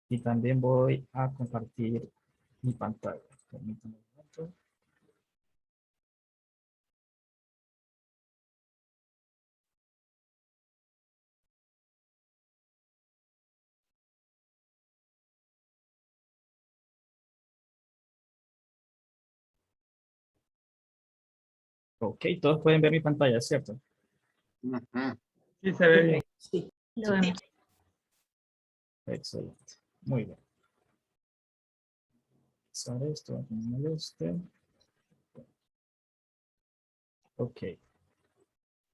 Y también voy a compartir mi pantalla. Permítanme un momento. Ok, todos pueden ver mi pantalla, ¿cierto? Sí, se ve bien. Sí, lo vemos. Excelente. Muy bien. Usar esto, poner este. Ok.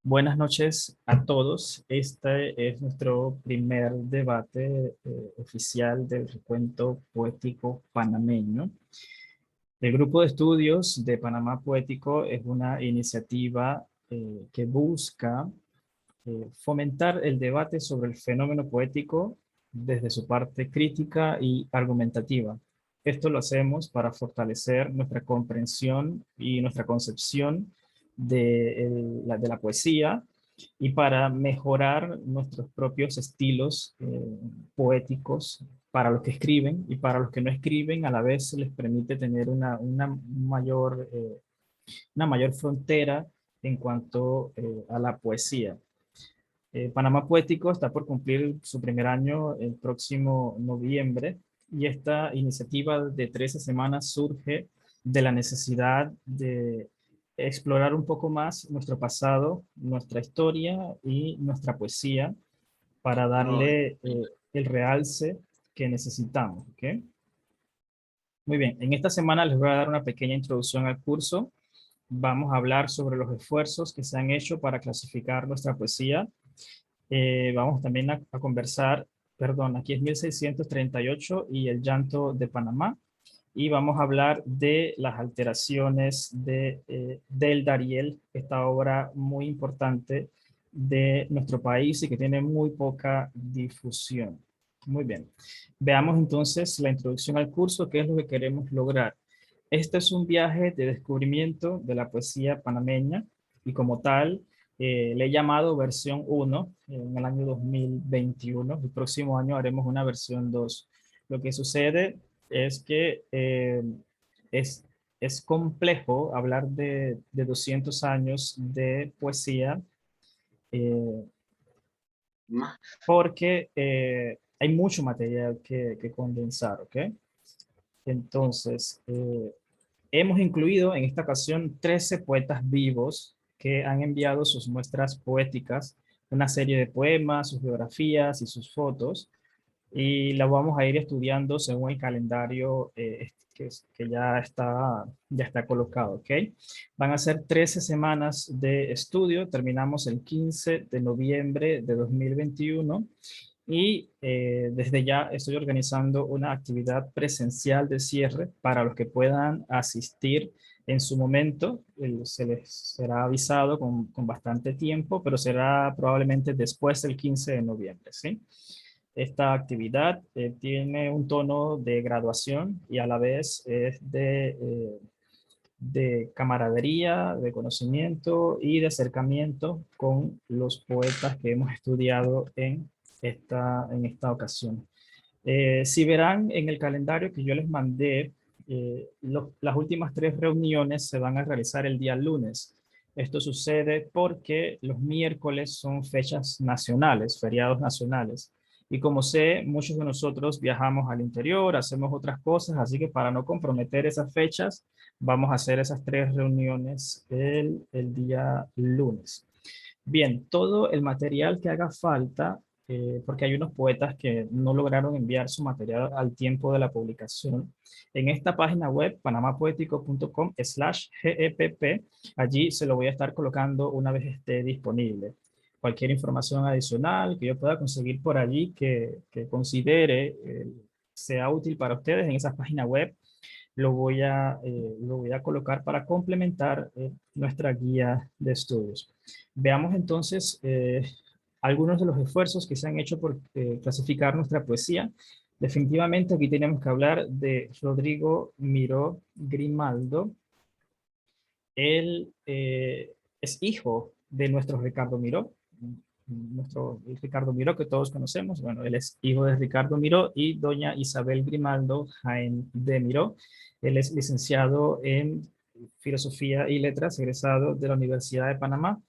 Buenas noches a todos. Este es nuestro primer debate oficial del recuento poético panameño. El Grupo de Estudios de Panamá Poético es una iniciativa que busca fomentar el debate sobre el fenómeno poético desde su parte crítica y argumentativa. Esto lo hacemos para fortalecer nuestra comprensión y nuestra concepción de la poesía y para mejorar nuestros propios estilos poéticos para los que escriben y para los que no escriben, a la vez les permite tener una mayor frontera en cuanto a la poesía. Panamá Poético está por cumplir su primer año el próximo noviembre y esta iniciativa de 13 semanas surge de la necesidad de explorar un poco más nuestro pasado, nuestra historia y nuestra poesía para darle el realce que necesitamos. ¿Okay? Muy bien, en esta semana les voy a dar una pequeña introducción al curso. Vamos a hablar sobre los esfuerzos que se han hecho para clasificar nuestra poesía. Vamos también a conversar, perdón, aquí es 1638 y el llanto de Panamá. Y vamos a hablar de las alteraciones del Dariel, esta obra muy importante de nuestro país y que tiene muy poca difusión. Muy bien. Veamos entonces la introducción al curso, qué es lo que queremos lograr. Este es un viaje de descubrimiento de la poesía panameña y como tal le he llamado versión 1 en el año 2021. El próximo año haremos una versión 2. Lo que sucede es que es complejo hablar de 200 años de poesía eh, porque hay mucho material que condensar, ¿ok? Entonces, hemos incluido en esta ocasión 13 poetas vivos que han enviado sus muestras poéticas, una serie de poemas, sus biografías y sus fotos, y la vamos a ir estudiando según el calendario que ya está colocado, ¿ok? Van a ser 13 semanas de estudio, terminamos el 15 de noviembre de 2021 y desde ya estoy organizando una actividad presencial de cierre para los que puedan asistir en su momento. Se les será avisado con bastante tiempo, pero será probablemente después del 15 de noviembre, ¿sí? Esta actividad tiene un tono de graduación y a la vez es de camaradería, de conocimiento y de acercamiento con los poetas que hemos estudiado en esta ocasión. Si verán en el calendario que yo les mandé, las últimas 3 reuniones se van a realizar el día lunes. Esto sucede porque los miércoles son fechas nacionales, feriados nacionales. Y como sé, muchos de nosotros viajamos al interior, hacemos otras cosas, así que para no comprometer esas fechas, vamos a hacer esas 3 reuniones el día lunes. Bien, todo el material que haga falta, porque hay unos poetas que no lograron enviar su material al tiempo de la publicación, en esta página web, panamapoetico.com/GEPP, allí se lo voy a estar colocando una vez esté disponible. Cualquier información adicional que yo pueda conseguir por allí que considere sea útil para ustedes en esa página web, lo voy a colocar para complementar nuestra guía de estudios. Veamos entonces algunos de los esfuerzos que se han hecho por clasificar nuestra poesía. Definitivamente aquí tenemos que hablar de Rodrigo Miró Grimaldo. Él es hijo de nuestro Ricardo Miró. nuestro Ricardo Miró, que todos conocemos. Bueno, él es hijo de Ricardo Miró y doña Isabel Grimaldo Jaén de Miró. Él es licenciado en Filosofía y Letras, egresado de la Universidad de Panamá.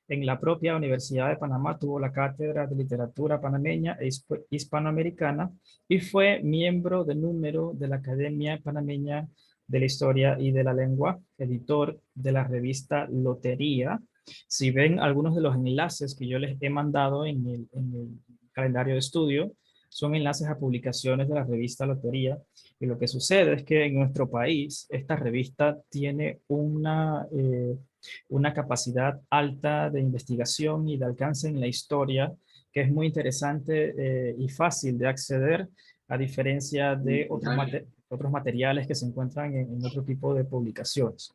En la propia Universidad de Panamá tuvo la cátedra de literatura panameña e hispanoamericana y fue miembro de número de la Academia Panameña de la Historia y de la Lengua, editor de la revista Lotería. Si ven algunos de los enlaces que yo les he mandado en el calendario de estudio, son enlaces a publicaciones de la revista Lotería. Y lo que sucede es que en nuestro país esta revista tiene una capacidad alta de investigación y de alcance en la historia, que es muy interesante y fácil de acceder, a diferencia de otros materiales que se encuentran en otro tipo de publicaciones.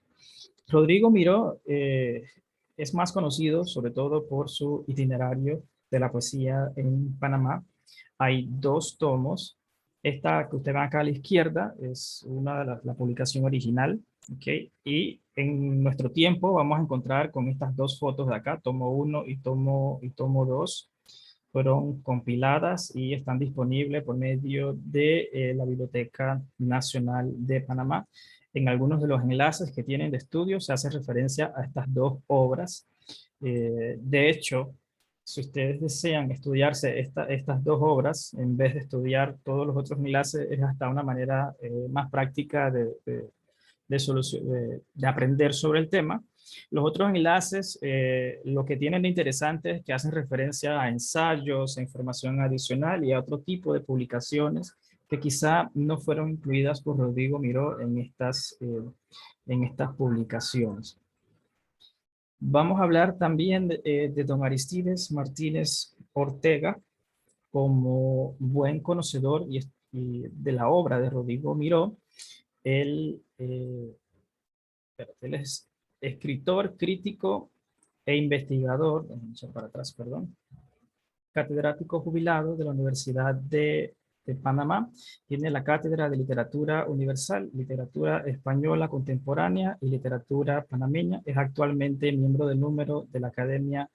Rodrigo Miró es más conocido sobre todo por su itinerario de la poesía en Panamá. Hay 2 tomos. Esta que usted ve acá a la izquierda es una de la publicación original. ¿Okay? Y en nuestro tiempo vamos a encontrar con estas 2 fotos de acá, tomo 1 y tomo 2, fueron compiladas y están disponibles por medio de la Biblioteca Nacional de Panamá. En algunos de los enlaces que tienen de estudio se hace referencia a estas 2 obras. De hecho, si ustedes desean estudiarse estas 2 obras, en vez de estudiar todos los otros enlaces, es hasta una manera más práctica de aprender sobre el tema. Los otros enlaces, lo que tienen de interesante es que hacen referencia a ensayos, a información adicional y a otro tipo de publicaciones que quizá no fueron incluidas por Rodrigo Miró en estas publicaciones. Vamos a hablar también de don Aristides Martínez Ortega, como buen conocedor y de la obra de Rodrigo Miró. Él es escritor, crítico e investigador, para atrás, perdón, catedrático jubilado de la Universidad de Panamá. Tiene la cátedra de Literatura Universal, Literatura Española Contemporánea y Literatura Panameña. Es actualmente miembro del número de la Academia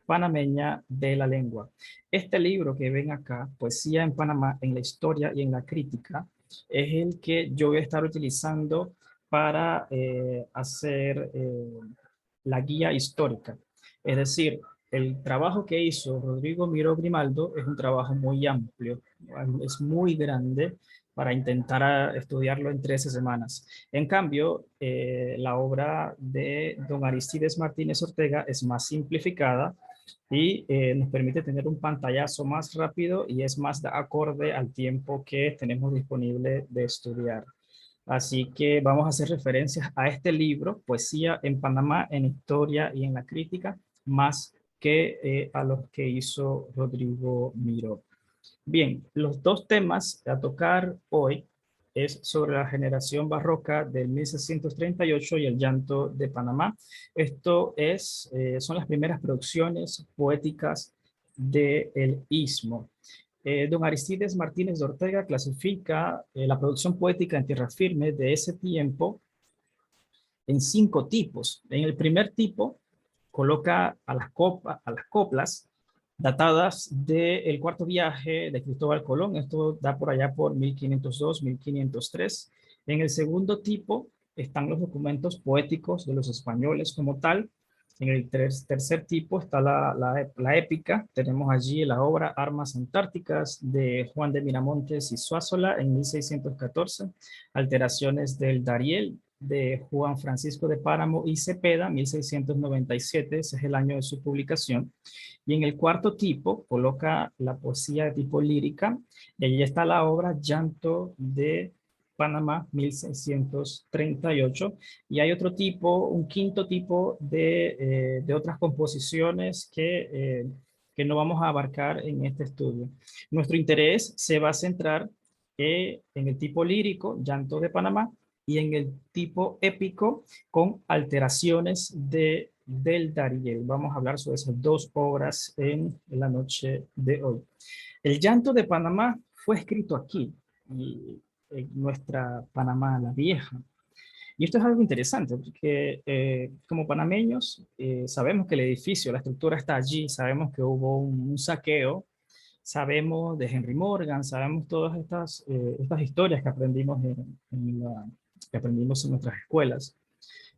Panameña de la Lengua. Este libro que ven acá, Poesía en Panamá, en la historia y en la crítica, es el que yo voy a estar utilizando para hacer la guía histórica. Es decir, el trabajo que hizo Rodrigo Miró Grimaldo es un trabajo muy amplio, es muy grande para intentar estudiarlo en 13 semanas. En cambio, la obra de don Aristides Martínez Ortega es más simplificada y nos permite tener un pantallazo más rápido y es más acorde al tiempo que tenemos disponible de estudiar. Así que vamos a hacer referencias a este libro, Poesía en Panamá, en Historia y en la Crítica, más que a los que hizo Rodrigo Miró. Bien, los 2 temas a tocar hoy es sobre la generación barroca del 1638 y el llanto de Panamá. Esto son las primeras producciones poéticas del Istmo. Don Aristides Martínez de Ortega clasifica la producción poética en tierra firme de ese tiempo en 5 tipos. En el primer tipo coloca a las coplas datadas del cuarto viaje de Cristóbal Colón. Esto da por allá por 1502, 1503. En el segundo tipo están los documentos poéticos de los españoles como tal. En el tercer tipo está la épica. Tenemos allí la obra Armas Antárticas de Juan de Miramontes y Zuazola en 1614. Alteraciones del Dariel de Juan Francisco de Páramo y Cepeda, 1697, ese es el año de su publicación. Y en el cuarto tipo coloca la poesía de tipo lírica, y allí está la obra Llanto de Panamá, 1638, y hay otro tipo, un quinto tipo de otras composiciones que no vamos a abarcar en este estudio. Nuestro interés se va a centrar en el tipo lírico, Llanto de Panamá, y en el tipo épico con alteraciones del Dariel. Vamos a hablar sobre esas 2 obras en la noche de hoy. El Llanto de Panamá fue escrito aquí, en nuestra Panamá la Vieja. Y esto es algo interesante porque como panameños sabemos que el edificio, la estructura está allí, sabemos que hubo un saqueo, sabemos de Henry Morgan, sabemos todas estas historias que aprendimos que aprendimos en nuestras escuelas,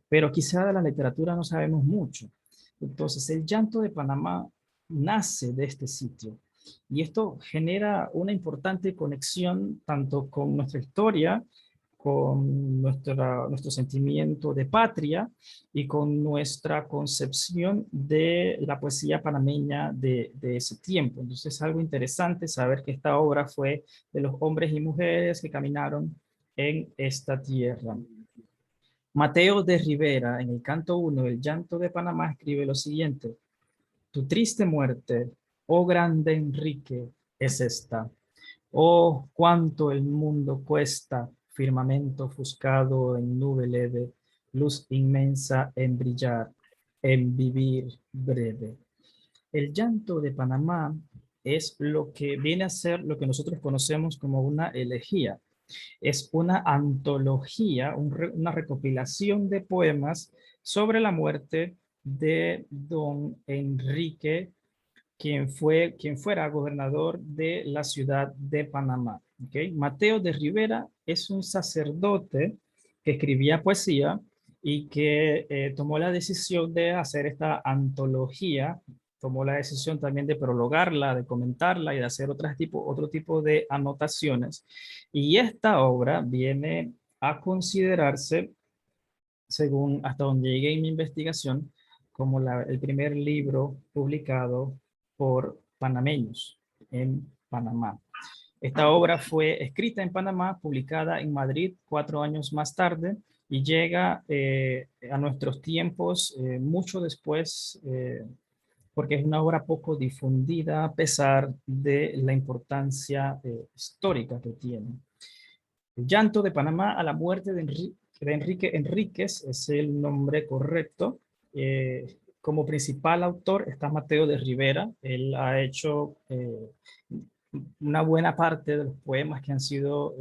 pero quizá de la literatura no sabemos mucho. Entonces, el llanto de Panamá nace de este sitio y esto genera una importante conexión tanto con nuestra historia, con nuestro sentimiento de patria y con nuestra concepción de la poesía panameña de ese tiempo. Entonces es algo interesante saber que esta obra fue de los hombres y mujeres que caminaron en esta tierra. Mateo de Rivera, en el canto 1 del Llanto de Panamá, escribe lo siguiente: tu triste muerte, oh grande Enrique, es esta. Oh, cuánto el mundo cuesta, firmamento ofuscado en nube leve, luz inmensa en brillar, en vivir breve. El Llanto de Panamá es lo que viene a ser lo que nosotros conocemos como una elegía. Es una antología, una recopilación de poemas sobre la muerte de don Enrique, quien fuera gobernador de la ciudad de Panamá. ¿Okay? Mateo de Rivera es un sacerdote que escribía poesía y que tomó la decisión de hacer esta antología, tomó la decisión también de prologarla, de comentarla y de hacer otro tipo de anotaciones. Y esta obra viene a considerarse, según hasta donde llegué en mi investigación, como el primer libro publicado por panameños en Panamá. Esta obra fue escrita en Panamá, publicada en Madrid 4 años más tarde y llega a nuestros tiempos mucho después, porque es una obra poco difundida a pesar de la importancia histórica que tiene. El Llanto de Panamá a la muerte de Enrique Enríquez es el nombre correcto. Como principal autor está Mateo de Rivera. Él ha hecho una buena parte de los poemas que han sido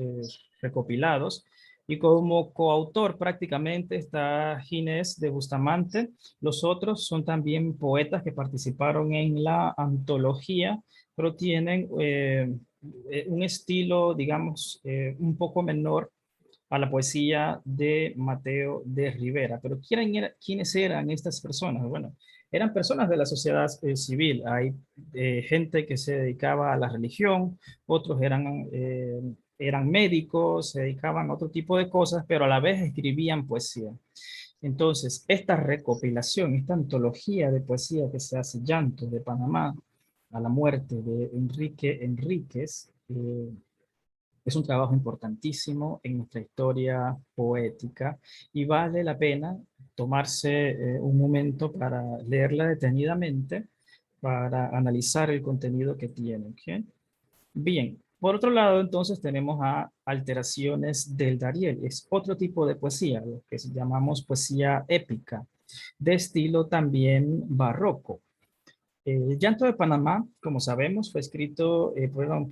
recopilados. Y como coautor prácticamente está Ginés de Bustamante. Los otros son también poetas que participaron en la antología, pero tienen un estilo, digamos, un poco menor a la poesía de Mateo de Rivera. Pero ¿quiénes eran estas personas? Bueno, eran personas de la sociedad civil. Hay gente que se dedicaba a la religión, otros eran médicos, se dedicaban a otro tipo de cosas, pero a la vez escribían poesía. Entonces, esta recopilación, esta antología de poesía que se hace, Llanto de Panamá, a la muerte de Enrique Enríquez, es un trabajo importantísimo en nuestra historia poética y vale la pena tomarse un momento para leerla detenidamente, para analizar el contenido que tiene. ¿Okay? Bien, por otro lado, entonces tenemos a Alteraciones del Dariel. Es otro tipo de poesía, lo que llamamos poesía épica, de estilo también barroco. El Llanto de Panamá, como sabemos, fue escrito,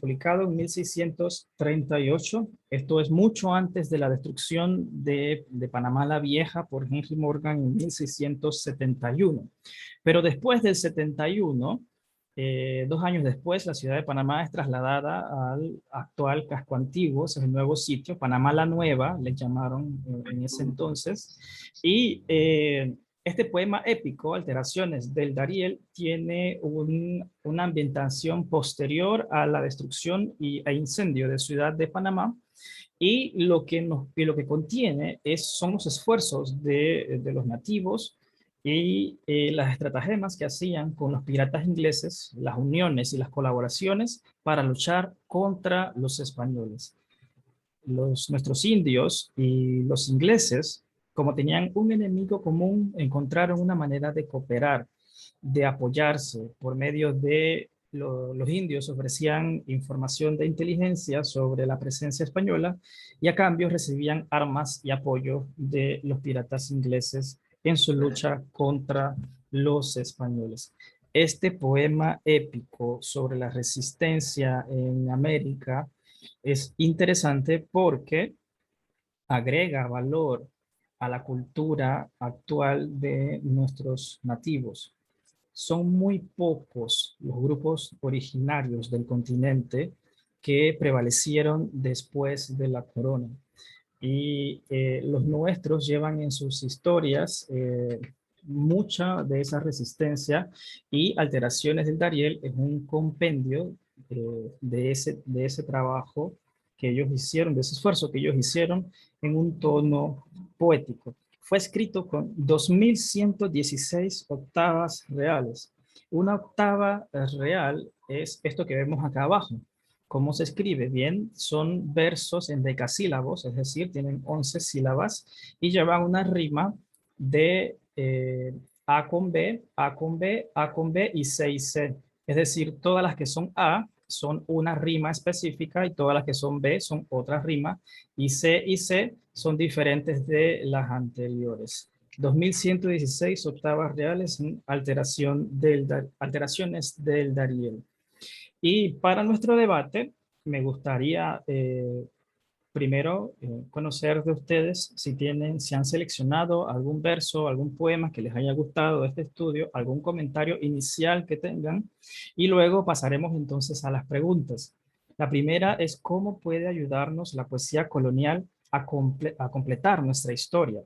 publicado en 1638. Esto es mucho antes de la destrucción de Panamá la Vieja por Henry Morgan en 1671. Pero después del 71, 2 años después, la ciudad de Panamá es trasladada al actual casco antiguo, ese es el nuevo sitio, Panamá la Nueva, le llamaron en ese entonces, y este poema épico, Alteraciones del Dariel, tiene una ambientación posterior a la destrucción e incendio de Ciudad de Panamá, y lo que contiene son los esfuerzos de los nativos y las estratagemas que hacían con los piratas ingleses, las uniones y las colaboraciones para luchar contra los españoles. Nuestros indios y los ingleses, como tenían un enemigo común, encontraron una manera de cooperar, de apoyarse por medio de los indios ofrecían información de inteligencia sobre la presencia española y a cambio recibían armas y apoyo de los piratas ingleses en su lucha contra los españoles. Este poema épico sobre la resistencia en América es interesante porque agrega valor a la cultura actual de nuestros nativos. Son muy pocos los grupos originarios del continente que prevalecieron después de la corona. Y los nuestros llevan en sus historias mucha de esa resistencia, y Alteraciones del Dariel es un compendio de ese trabajo que ellos hicieron, de ese esfuerzo que ellos hicieron en un tono poético. Fue escrito con 2116 octavas reales. Una octava real es esto que vemos acá abajo. ¿Cómo se escribe? Bien, son versos en decasílabos, es decir, tienen 11 sílabas y llevan una rima de A con B, A con B, A con B y C y C. Es decir, todas las que son A son una rima específica y todas las que son B son otra rima, y C son diferentes de las anteriores. 2116 octavas reales en alteraciones del Dariel. Y para nuestro debate, me gustaría primero conocer de ustedes si han seleccionado algún verso, algún poema que les haya gustado de este estudio, algún comentario inicial que tengan, y luego pasaremos entonces a las preguntas. La primera es cómo puede ayudarnos la poesía colonial a completar nuestra historia.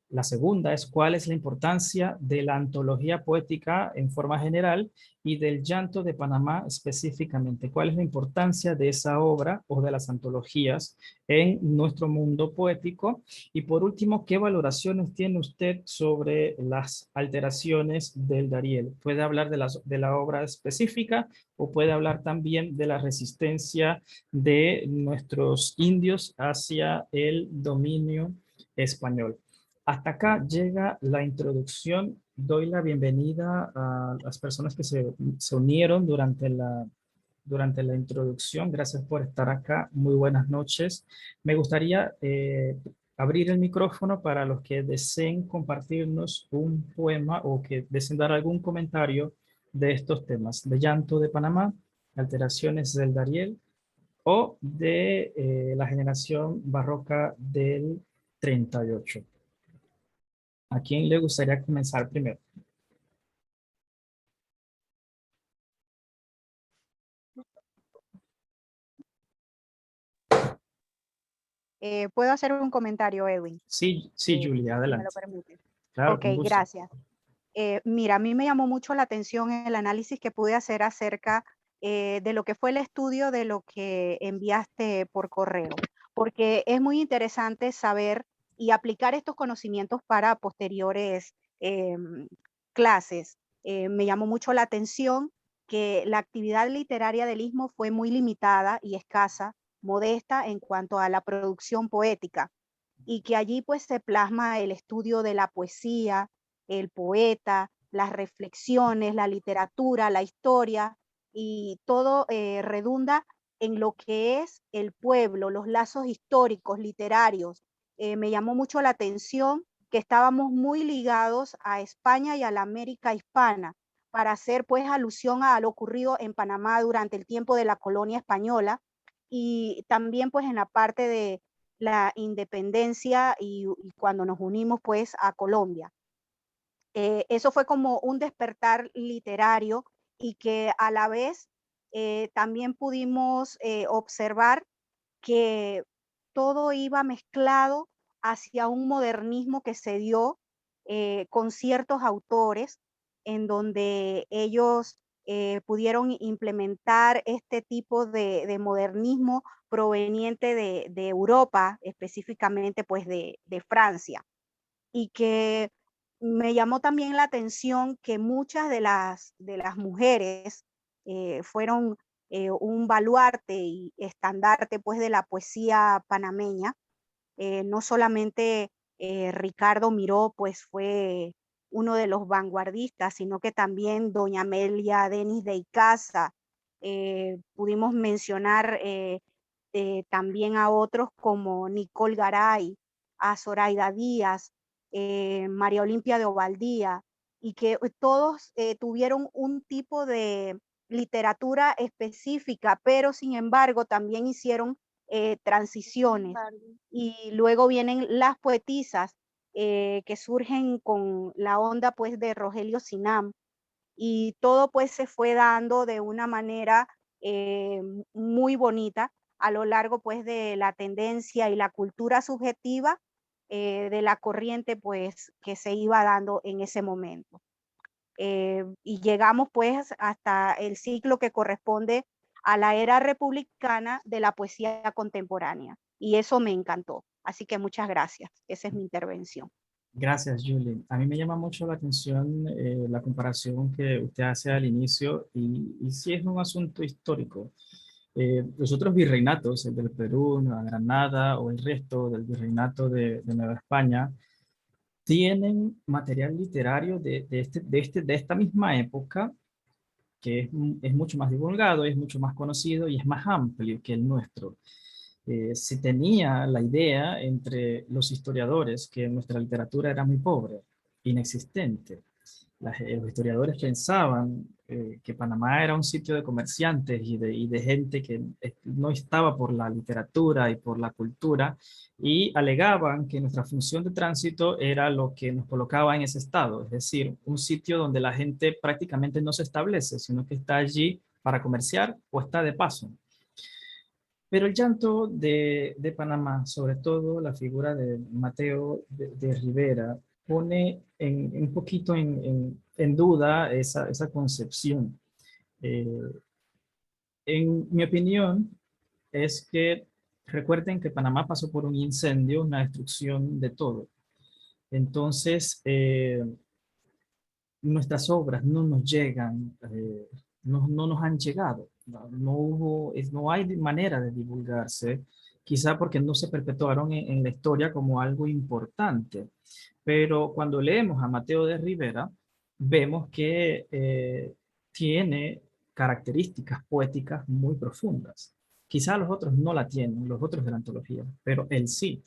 La segunda es cuál es la importancia de la antología poética en forma general y del llanto de Panamá específicamente. ¿Cuál es la importancia de esa obra o de las antologías en nuestro mundo poético? Y por último, ¿qué valoraciones tiene usted sobre las alteraciones del Dariel? ¿Puede hablar de la obra específica o puede hablar también de la resistencia de nuestros indios hacia el dominio español? Hasta acá llega la introducción. Doy la bienvenida a las personas que se unieron durante la introducción. Gracias por estar acá. Muy buenas noches. Me gustaría abrir el micrófono para los que deseen compartirnos un poema o que deseen dar algún comentario de estos temas, de Llanto de Panamá, Alteraciones del Dariel o de la generación barroca del 38. ¿A quién le gustaría comenzar primero? ¿Puedo hacer un comentario, Edwin? Sí, sí, Julia, Si me lo adelante. permite. Claro, Ok, con gusto. gracias. Mira, a mí me llamó mucho la atención el análisis que pude hacer acerca de lo que fue el estudio de lo que enviaste por correo, porque es muy interesante saber y aplicar estos conocimientos para posteriores clases. Me llamó mucho la atención que la actividad literaria del Istmo fue muy limitada y escasa, modesta en cuanto a la producción poética, y que allí pues se plasma el estudio de la poesía, el poeta, las reflexiones, la literatura, la historia, y todo redunda en lo que es el pueblo, los lazos históricos, literarios. Me llamó mucho la atención que estábamos muy ligados a España y a la América hispana, para hacer pues alusión a lo ocurrido en Panamá durante el tiempo de la colonia española, y también pues en la parte de la independencia y cuando nos unimos pues a Colombia. Eso fue como un despertar literario, y que a la vez también pudimos observar que todo iba mezclado hacia un modernismo que se dio con ciertos autores, en donde ellos pudieron implementar este tipo de modernismo proveniente de Europa, específicamente pues de Francia, y que me llamó también la atención que muchas de las mujeres fueron un baluarte y estandarte pues de la poesía panameña. No solamente Ricardo Miró pues fue uno de los vanguardistas, sino que también doña Amelia Denis de Icaza. Pudimos mencionar también a otros como Nicole Garay, a Zoraida Díaz, María Olimpia de Ovaldía, y que todos tuvieron un tipo de literatura específica, pero sin embargo también hicieron transiciones. Y luego vienen las poetisas, que surgen con la onda pues de Rogelio Sinam, y todo pues se fue dando de una manera muy bonita a lo largo pues de la tendencia y la cultura subjetiva de la corriente pues que se iba dando en ese momento. Y llegamos pues hasta el ciclo que corresponde a la era republicana de la poesía contemporánea. Y eso me encantó. Así que muchas gracias. Esa es mi intervención. Gracias, Julie. A mí me llama mucho la atención la comparación que usted hace al inicio y sí es un asunto histórico. Los otros virreinatos, el del Perú, Nueva Granada o el resto del virreinato de Nueva España, tienen material literario de esta misma época que es mucho más divulgado, es mucho más conocido y es más amplio que el nuestro. Se tenía la idea entre los historiadores que nuestra literatura era muy pobre, inexistente. Los historiadores pensaban que Panamá era un sitio de comerciantes y de gente que no estaba por la literatura y por la cultura, y alegaban que nuestra función de tránsito era lo que nos colocaba en ese estado, es decir, un sitio donde la gente prácticamente no se establece, sino que está allí para comerciar o está de paso. Pero el llanto de Panamá, sobre todo la figura de Mateo de Rivera, pone un poquito en duda esa concepción. Eh, en mi opinión, es que recuerden que Panamá pasó por un incendio, una destrucción de todo. Entonces, nuestras obras no nos llegan, no nos han llegado. No hay manera de divulgarse, quizá porque no se perpetuaron en la historia como algo importante. Pero cuando leemos a Mateo de Rivera, vemos que tiene características poéticas muy profundas. Quizá los otros no la tienen, los otros de la antología, pero él sí.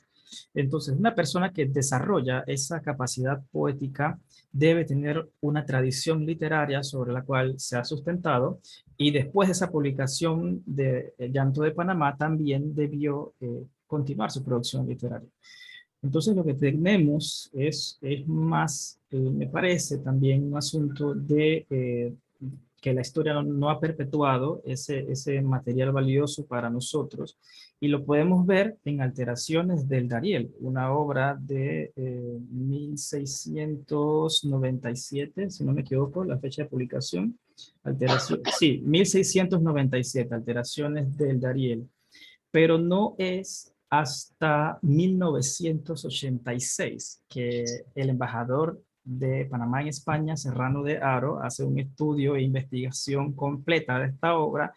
Entonces, una persona que desarrolla esa capacidad poética debe tener una tradición literaria sobre la cual se ha sustentado, y después de esa publicación de El Llanto de Panamá también debió continuar su producción literaria. Entonces lo que tenemos es más, me parece también un asunto de que la historia no ha perpetuado ese material valioso para nosotros, y lo podemos ver en Alteraciones del Dariel, una obra de 1697, si no me equivoco, la fecha de publicación. Sí, 1697, Alteraciones del Dariel, pero no es hasta 1986 que el embajador de Panamá en España, Serrano de Haro, hace un estudio e investigación completa de esta obra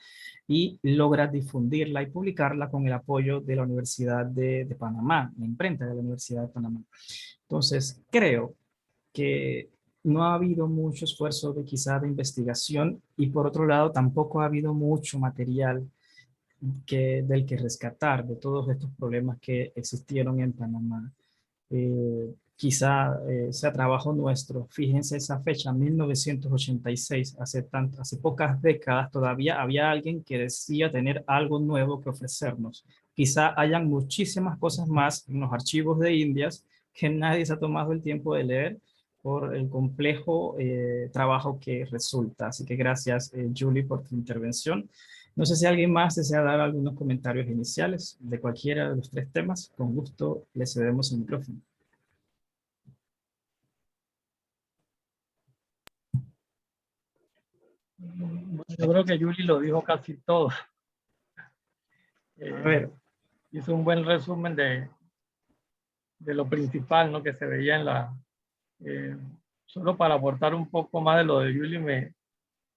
y logra difundirla y publicarla con el apoyo de la Universidad de Panamá, la imprenta de la Universidad de Panamá. Entonces, creo que no ha habido mucho esfuerzo de quizá de investigación, y por otro lado tampoco ha habido mucho material del que rescatar de todos estos problemas que existieron en Panamá. Quizá sea trabajo nuestro. Fíjense esa fecha, 1986, hace pocas décadas todavía había alguien que decía tener algo nuevo que ofrecernos. Quizá hayan muchísimas cosas más en los archivos de Indias que nadie se ha tomado el tiempo de leer por el complejo trabajo que resulta. Así que gracias, Julie, por tu intervención. No sé si alguien más desea dar algunos comentarios iniciales de cualquiera de los tres temas. Con gusto le cedemos el micrófono. Yo creo que Julie lo dijo casi todo. A ver. Hizo un buen resumen de lo principal, ¿no?, que se veía en la... solo para aportar un poco más de lo de Julie,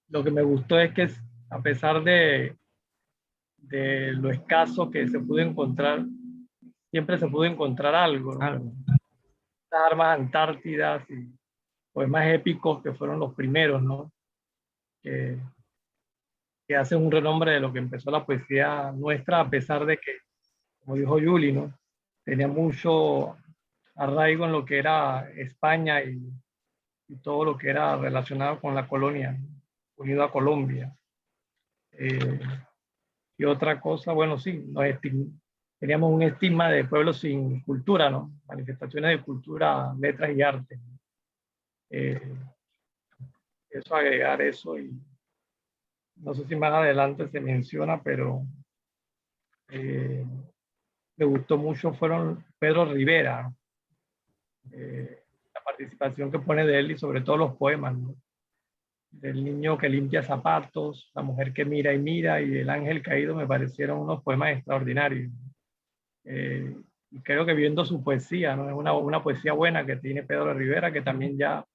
lo que me gustó es que a pesar de lo escaso que se pudo encontrar, siempre se pudo encontrar algo, ¿no? Las armas antártidas y poemas épicos que fueron los primeros, ¿no? Que hacen un renombre de lo que empezó la poesía nuestra, a pesar de que, como dijo Julie, ¿no?, tenía mucho arraigo en lo que era España y todo lo que era relacionado con la colonia, unido a Colombia. Y otra cosa, bueno, sí, teníamos un estigma de pueblos sin cultura, ¿no? Manifestaciones de cultura, letras y arte. Eso, agregar eso, y no sé si más adelante se menciona, pero me gustó mucho fueron Pedro Rivera, ¿no? La participación que pone de él y sobre todo los poemas, ¿no? Del niño que limpia zapatos, la mujer que mira y mira, y el ángel caído, me parecieron unos poemas extraordinarios. Y creo que viendo su poesía, ¿no? Es una poesía buena que tiene Pedro Rivera, que también ya,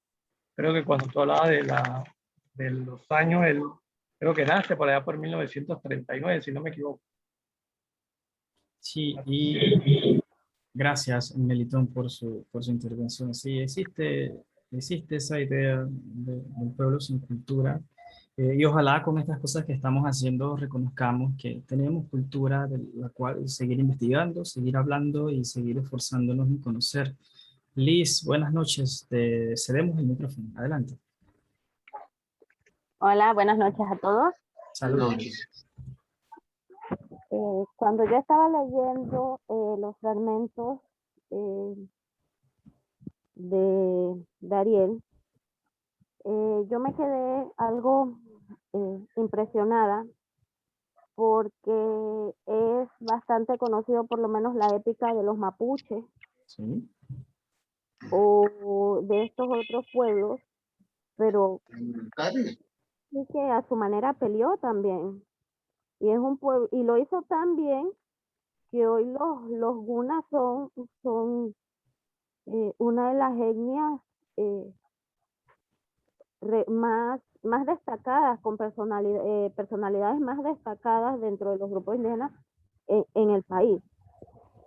creo que cuando tú hablabas de los años, él creo que nace por allá por 1939, si no me equivoco. Sí, y gracias, Melitón, por su intervención. Sí, existe esa idea del pueblo sin cultura. Y ojalá con estas cosas que estamos haciendo reconozcamos que tenemos cultura de la cual seguir investigando, seguir hablando y seguir esforzándonos en conocer. Liz, buenas noches. Te cedemos el micrófono. Adelante. Hola, buenas noches a todos. Saludos. Cuando yo estaba leyendo los fragmentos de Ariel, yo me quedé algo impresionada porque es bastante conocido, por lo menos la épica de los mapuches Sí. o de estos otros pueblos, pero sí que a su manera peleó también. Y es un pueblo, y lo hizo tan bien que hoy los gunas son una de las etnias más destacadas, con personalidades más destacadas dentro de los grupos indígenas en el país.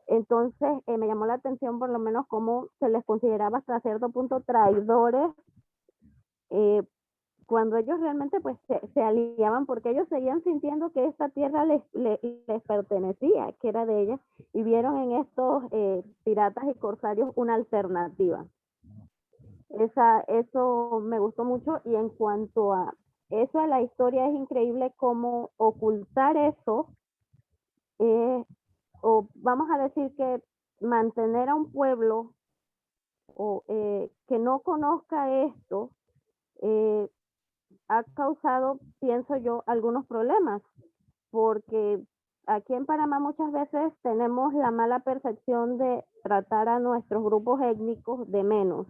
Entonces me llamó la atención por lo menos cómo se les consideraba hasta cierto punto traidores cuando ellos realmente pues se aliaban, porque ellos seguían sintiendo que esta tierra les pertenecía, que era de ellas, y vieron en estos piratas y corsarios una alternativa. Eso me gustó mucho, y en cuanto a eso de la historia, es increíble cómo ocultar eso, o vamos a decir que mantener a un pueblo que no conozca esto, ha causado, pienso yo, algunos problemas, porque aquí en Panamá muchas veces tenemos la mala percepción de tratar a nuestros grupos étnicos de menos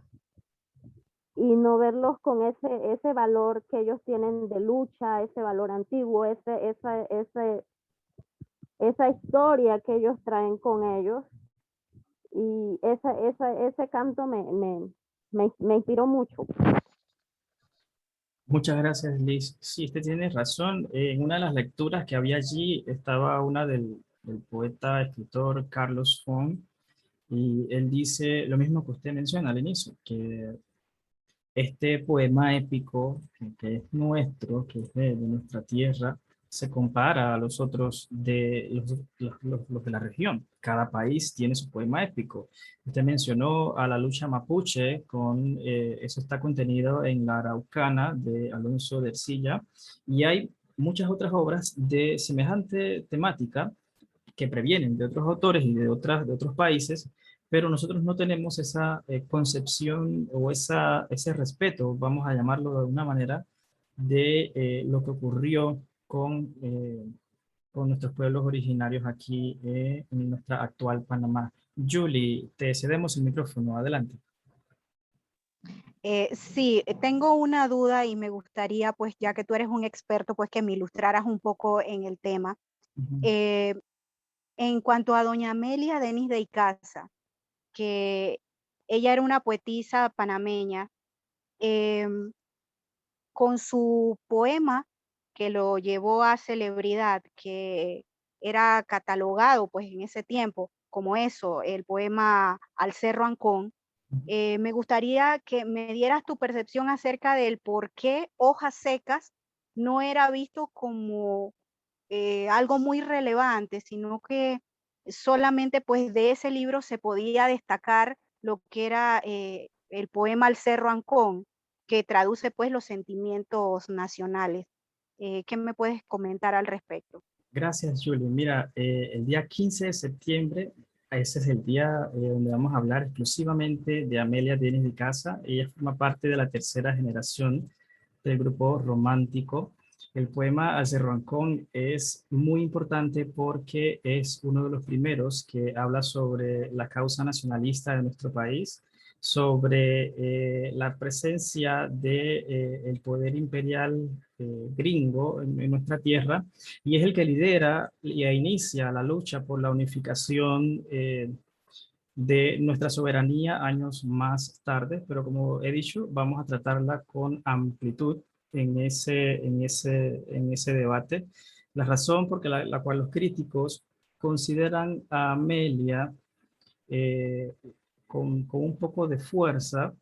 y no verlos con ese valor que ellos tienen de lucha, ese valor antiguo, esa historia que ellos traen con ellos. Y ese canto me inspiró mucho. Muchas gracias, Liz. Sí, usted tiene razón. En una de las lecturas que había allí estaba una del poeta, escritor Carlos Fong, y él dice lo mismo que usted menciona al inicio, que este poema épico, que es nuestro, que es de nuestra tierra, se compara a los otros de los de la región. Cada país tiene su poema épico. Usted mencionó a la lucha mapuche, eso está contenido en La Araucana de Alonso de Ercilla, y hay muchas otras obras de semejante temática que previenen de otros autores y de otros países, pero nosotros no tenemos esa concepción o ese respeto, vamos a llamarlo de alguna manera, de lo que ocurrió con nuestros pueblos originarios aquí en nuestra actual Panamá. Julie, te cedemos el micrófono, adelante. Sí, tengo una duda y me gustaría, pues, ya que tú eres un experto, pues que me ilustraras un poco en el tema. En cuanto a doña Amelia Denis de Icaza, que ella era una poetisa panameña, con su poema que lo llevó a celebridad, que era catalogado pues en ese tiempo como eso, el poema Al Cerro Ancón. Me gustaría que me dieras tu percepción acerca del por qué Hojas Secas no era visto como algo muy relevante, sino que solamente pues de ese libro se podía destacar lo que era el poema Al Cerro Ancón, que traduce pues los sentimientos nacionales. ¿Qué me puedes comentar al respecto? Gracias, Julie. Mira, el día 15 de septiembre, ese es el día donde vamos a hablar exclusivamente de Amelia Dienis de Casa. Ella forma parte de la tercera generación del grupo romántico. El poema Al Cerro Ancón es muy importante porque es uno de los primeros que habla sobre la causa nacionalista de nuestro país, sobre la presencia de, el poder imperial gringo en nuestra tierra, y es el que lidera y inicia la lucha por la unificación de nuestra soberanía años más tarde, pero como he dicho, vamos a tratarla con amplitud en ese debate. La razón por la cual los críticos consideran a Amelia eh, con un poco de fuerza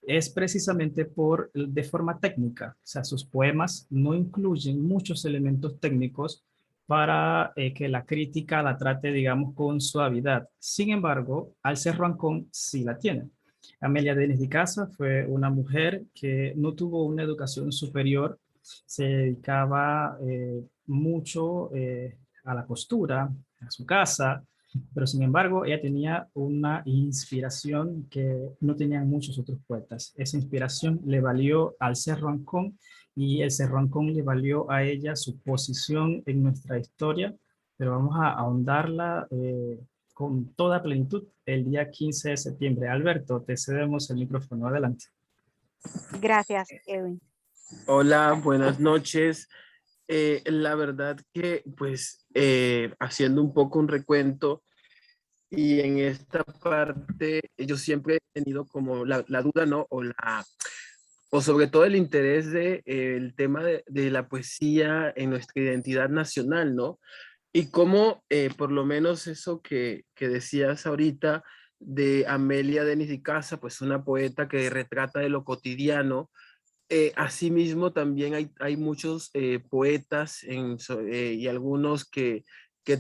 es precisamente de forma técnica. O sea, sus poemas no incluyen muchos elementos técnicos para que la crítica la trate, digamos, con suavidad. Sin embargo, Al Cerro Ancón sí la tiene. Amelia Dienis de Casa fue una mujer que no tuvo una educación superior, se dedicaba mucho a la costura, a su casa, pero sin embargo ella tenía una inspiración que no tenían muchos otros poetas. Esa inspiración le valió al Cerro Ancón y el Cerro Ancón le valió a ella su posición en nuestra historia, pero vamos a ahondarla con toda plenitud el día 15 de septiembre. Alberto, te cedemos el micrófono. Adelante. Gracias, Edwin. Hola, buenas noches. La verdad que, pues, haciendo un poco un recuento, y en esta parte yo siempre he tenido como la duda, ¿no? O sobre todo el interés de, el tema de la poesía en nuestra identidad nacional, ¿no? Y cómo, por lo menos eso que decías ahorita de Amelia Dienis de Casa, pues una poeta que retrata de lo cotidiano. Asimismo, también hay muchos poetas y algunos que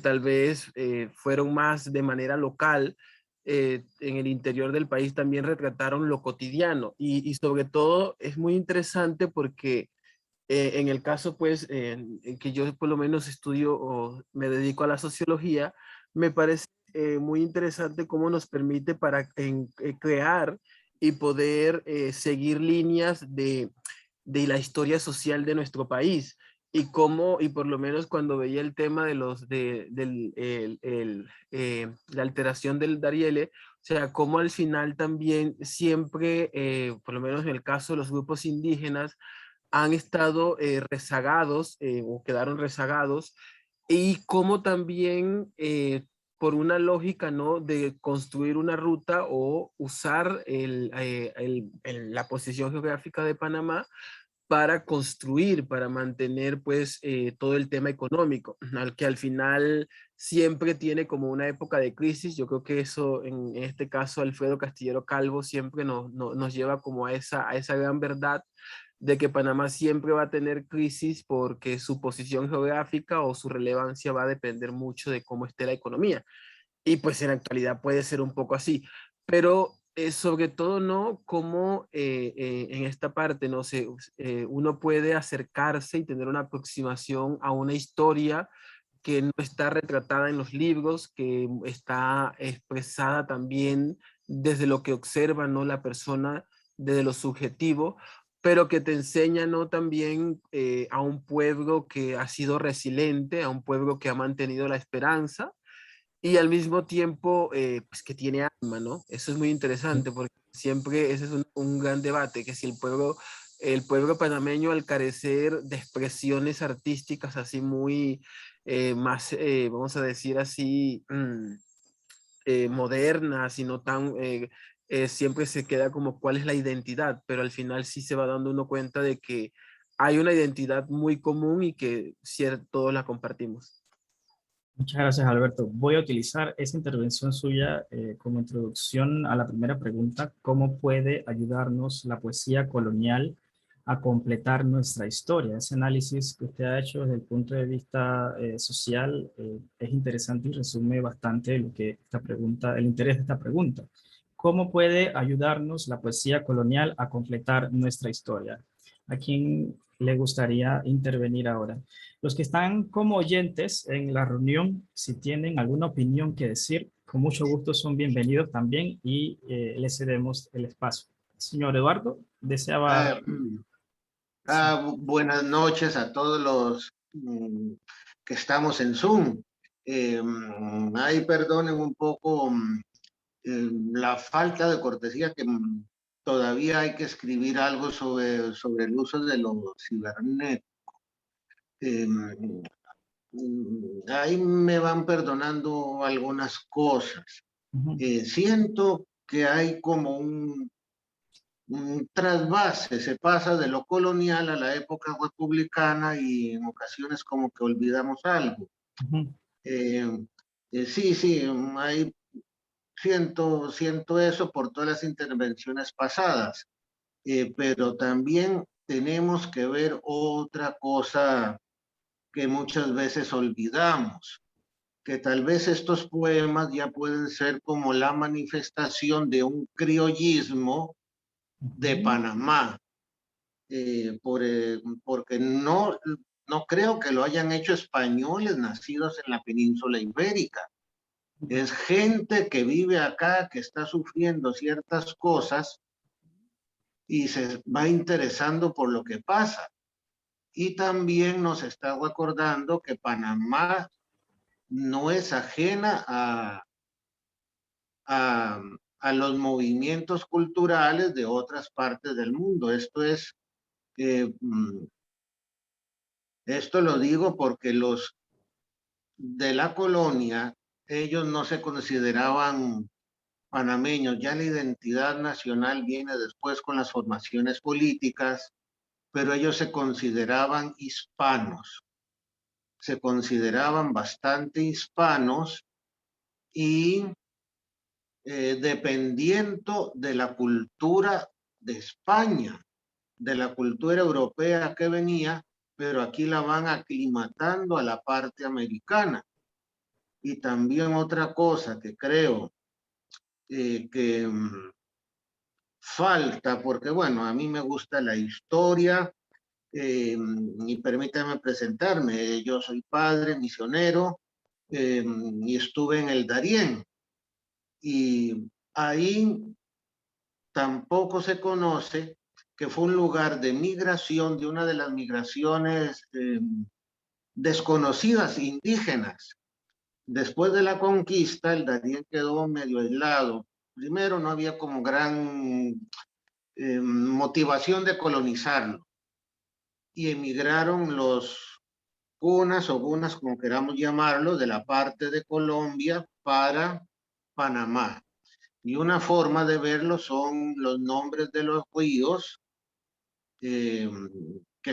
tal vez fueron más de manera local, en el interior del país también retrataron lo cotidiano y sobre todo es muy interesante porque en el caso pues en que yo por lo menos estudio o me dedico a la sociología, me parece muy interesante cómo nos permite para crear y poder seguir líneas de la historia social de nuestro país y cómo, y por lo menos cuando veía el tema de la alteración del Dariele, o sea, cómo al final también siempre, por lo menos en el caso de los grupos indígenas, han estado rezagados o quedaron rezagados y cómo también por una lógica, ¿no? De construir una ruta o usar la posición geográfica de Panamá para construir, para mantener pues todo el tema económico, al que al final siempre tiene como una época de crisis. Yo creo que eso en este caso Alfredo Castillero Calvo siempre nos lleva como a esa gran verdad de que Panamá siempre va a tener crisis porque su posición geográfica o su relevancia va a depender mucho de cómo esté la economía. Y pues en la actualidad puede ser un poco así, pero sobre todo, ¿no? Como en esta parte, no sé, uno puede acercarse y tener una aproximación a una historia que no está retratada en los libros, que está expresada también desde lo que observa, ¿no? La persona, desde lo subjetivo, pero que te enseña, ¿no? También a un pueblo que ha sido resiliente, a un pueblo que ha mantenido la esperanza y al mismo tiempo, pues que tiene alma, ¿no? Eso es muy interesante porque siempre ese es un gran debate, que si el pueblo panameño al carecer de expresiones artísticas así muy, más, vamos a decir así, modernas y no tan, siempre se queda como cuál es la identidad, pero al final sí se va dando uno cuenta de que hay una identidad muy común y que todos la compartimos. Muchas gracias, Alberto. Voy a utilizar esa intervención suya como introducción a la primera pregunta: ¿cómo puede ayudarnos la poesía colonial a completar nuestra historia? Ese análisis que usted ha hecho desde el punto de vista social es interesante y resume bastante lo que esta pregunta, el interés de esta pregunta. ¿Cómo puede ayudarnos la poesía colonial a completar nuestra historia? ¿A quién le gustaría intervenir ahora? Los que están como oyentes en la reunión, si tienen alguna opinión que decir, con mucho gusto son bienvenidos también y les cedemos el espacio. Señor Eduardo, deseaba... Buenas noches a todos los que estamos en Zoom. Ahí perdonen un poco la falta de cortesía, que todavía hay que escribir algo sobre el uso de los cibernéticos. Ahí me van perdonando algunas cosas. Siento que hay como un trasvase, se pasa de lo colonial a la época republicana y en ocasiones como que olvidamos algo. Sí, ahí siento eso por todas las intervenciones pasadas, pero también tenemos que ver otra cosa que muchas veces olvidamos, que tal vez estos poemas ya pueden ser como la manifestación de un criollismo de Panamá, porque no creo que lo hayan hecho españoles nacidos en la península ibérica. Es gente que vive acá, que está sufriendo ciertas cosas y se va interesando por lo que pasa. Y también nos está recordando que Panamá no es ajena a los movimientos culturales de otras partes del mundo. Esto lo digo porque los de la colonia, ellos no se consideraban panameños. Ya la identidad nacional viene después con las formaciones políticas, pero ellos se consideraban hispanos. Se consideraban bastante hispanos y dependiendo de la cultura de España, de la cultura europea que venía, pero aquí la van aclimatando a la parte americana. Y también otra cosa que creo que falta, porque bueno, a mí me gusta la historia, y permítame presentarme, yo soy padre misionero, y estuve en el Darién, y ahí tampoco se conoce que fue un lugar de migración, de una de las migraciones desconocidas, indígenas. Después de la conquista, el Darién quedó medio aislado. Primero, no había como gran motivación de colonizarlo. Y emigraron los cunas o gunas, como queramos llamarlo, de la parte de Colombia para Panamá. Y una forma de verlo son los nombres de los ríos que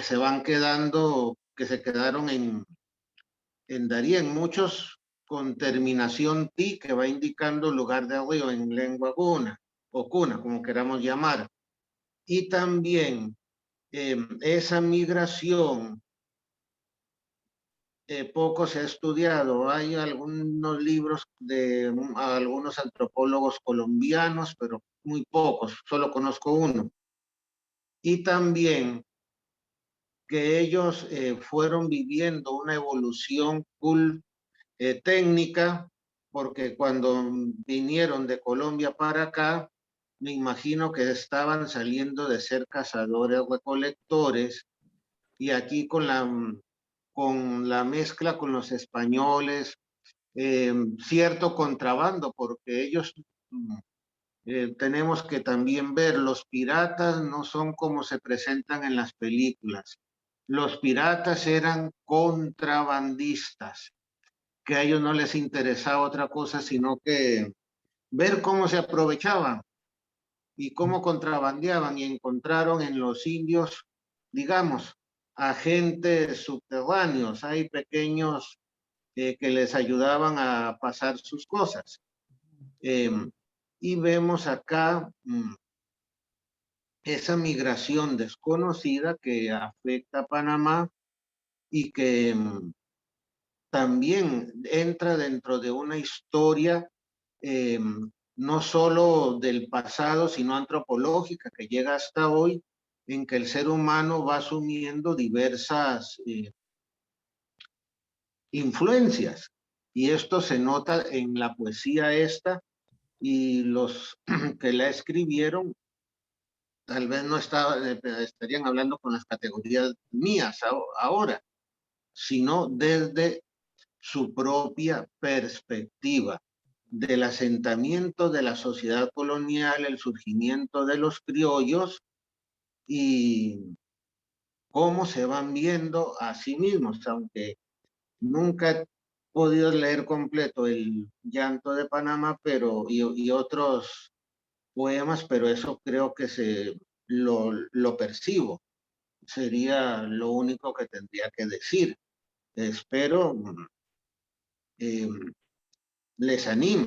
se van quedando, que se quedaron en Darién, muchos con terminación ti, que va indicando lugar de río en lengua guna o cuna, como queramos llamar. Y también esa migración poco se ha estudiado. Hay algunos libros de algunos antropólogos colombianos, pero muy pocos, solo conozco uno. Y también que ellos fueron viviendo una evolución técnica, porque cuando vinieron de Colombia para acá, me imagino que estaban saliendo de ser cazadores o recolectores, y aquí con la mezcla con los españoles, cierto contrabando, porque ellos, tenemos que también ver, los piratas no son como se presentan en las películas. Los piratas eran contrabandistas, que a ellos no les interesaba otra cosa sino que ver cómo se aprovechaban y cómo contrabandeaban, y encontraron en los indios, digamos, agentes subterráneos. Hay pequeños que les ayudaban a pasar sus cosas. Y vemos acá esa migración desconocida que afecta a Panamá y que también entra dentro de una historia no solo del pasado, sino antropológica, que llega hasta hoy, en que el ser humano va asumiendo diversas influencias. Y esto se nota en la poesía esta, y los que la escribieron tal vez no estarían hablando con las categorías mías ahora, sino desde su propia perspectiva del asentamiento de la sociedad colonial, el surgimiento de los criollos y cómo se van viendo a sí mismos, aunque nunca he podido leer completo El llanto de Panamá, y otros poemas, pero eso creo que lo percibo. Sería lo único que tendría que decir. Espero les anime.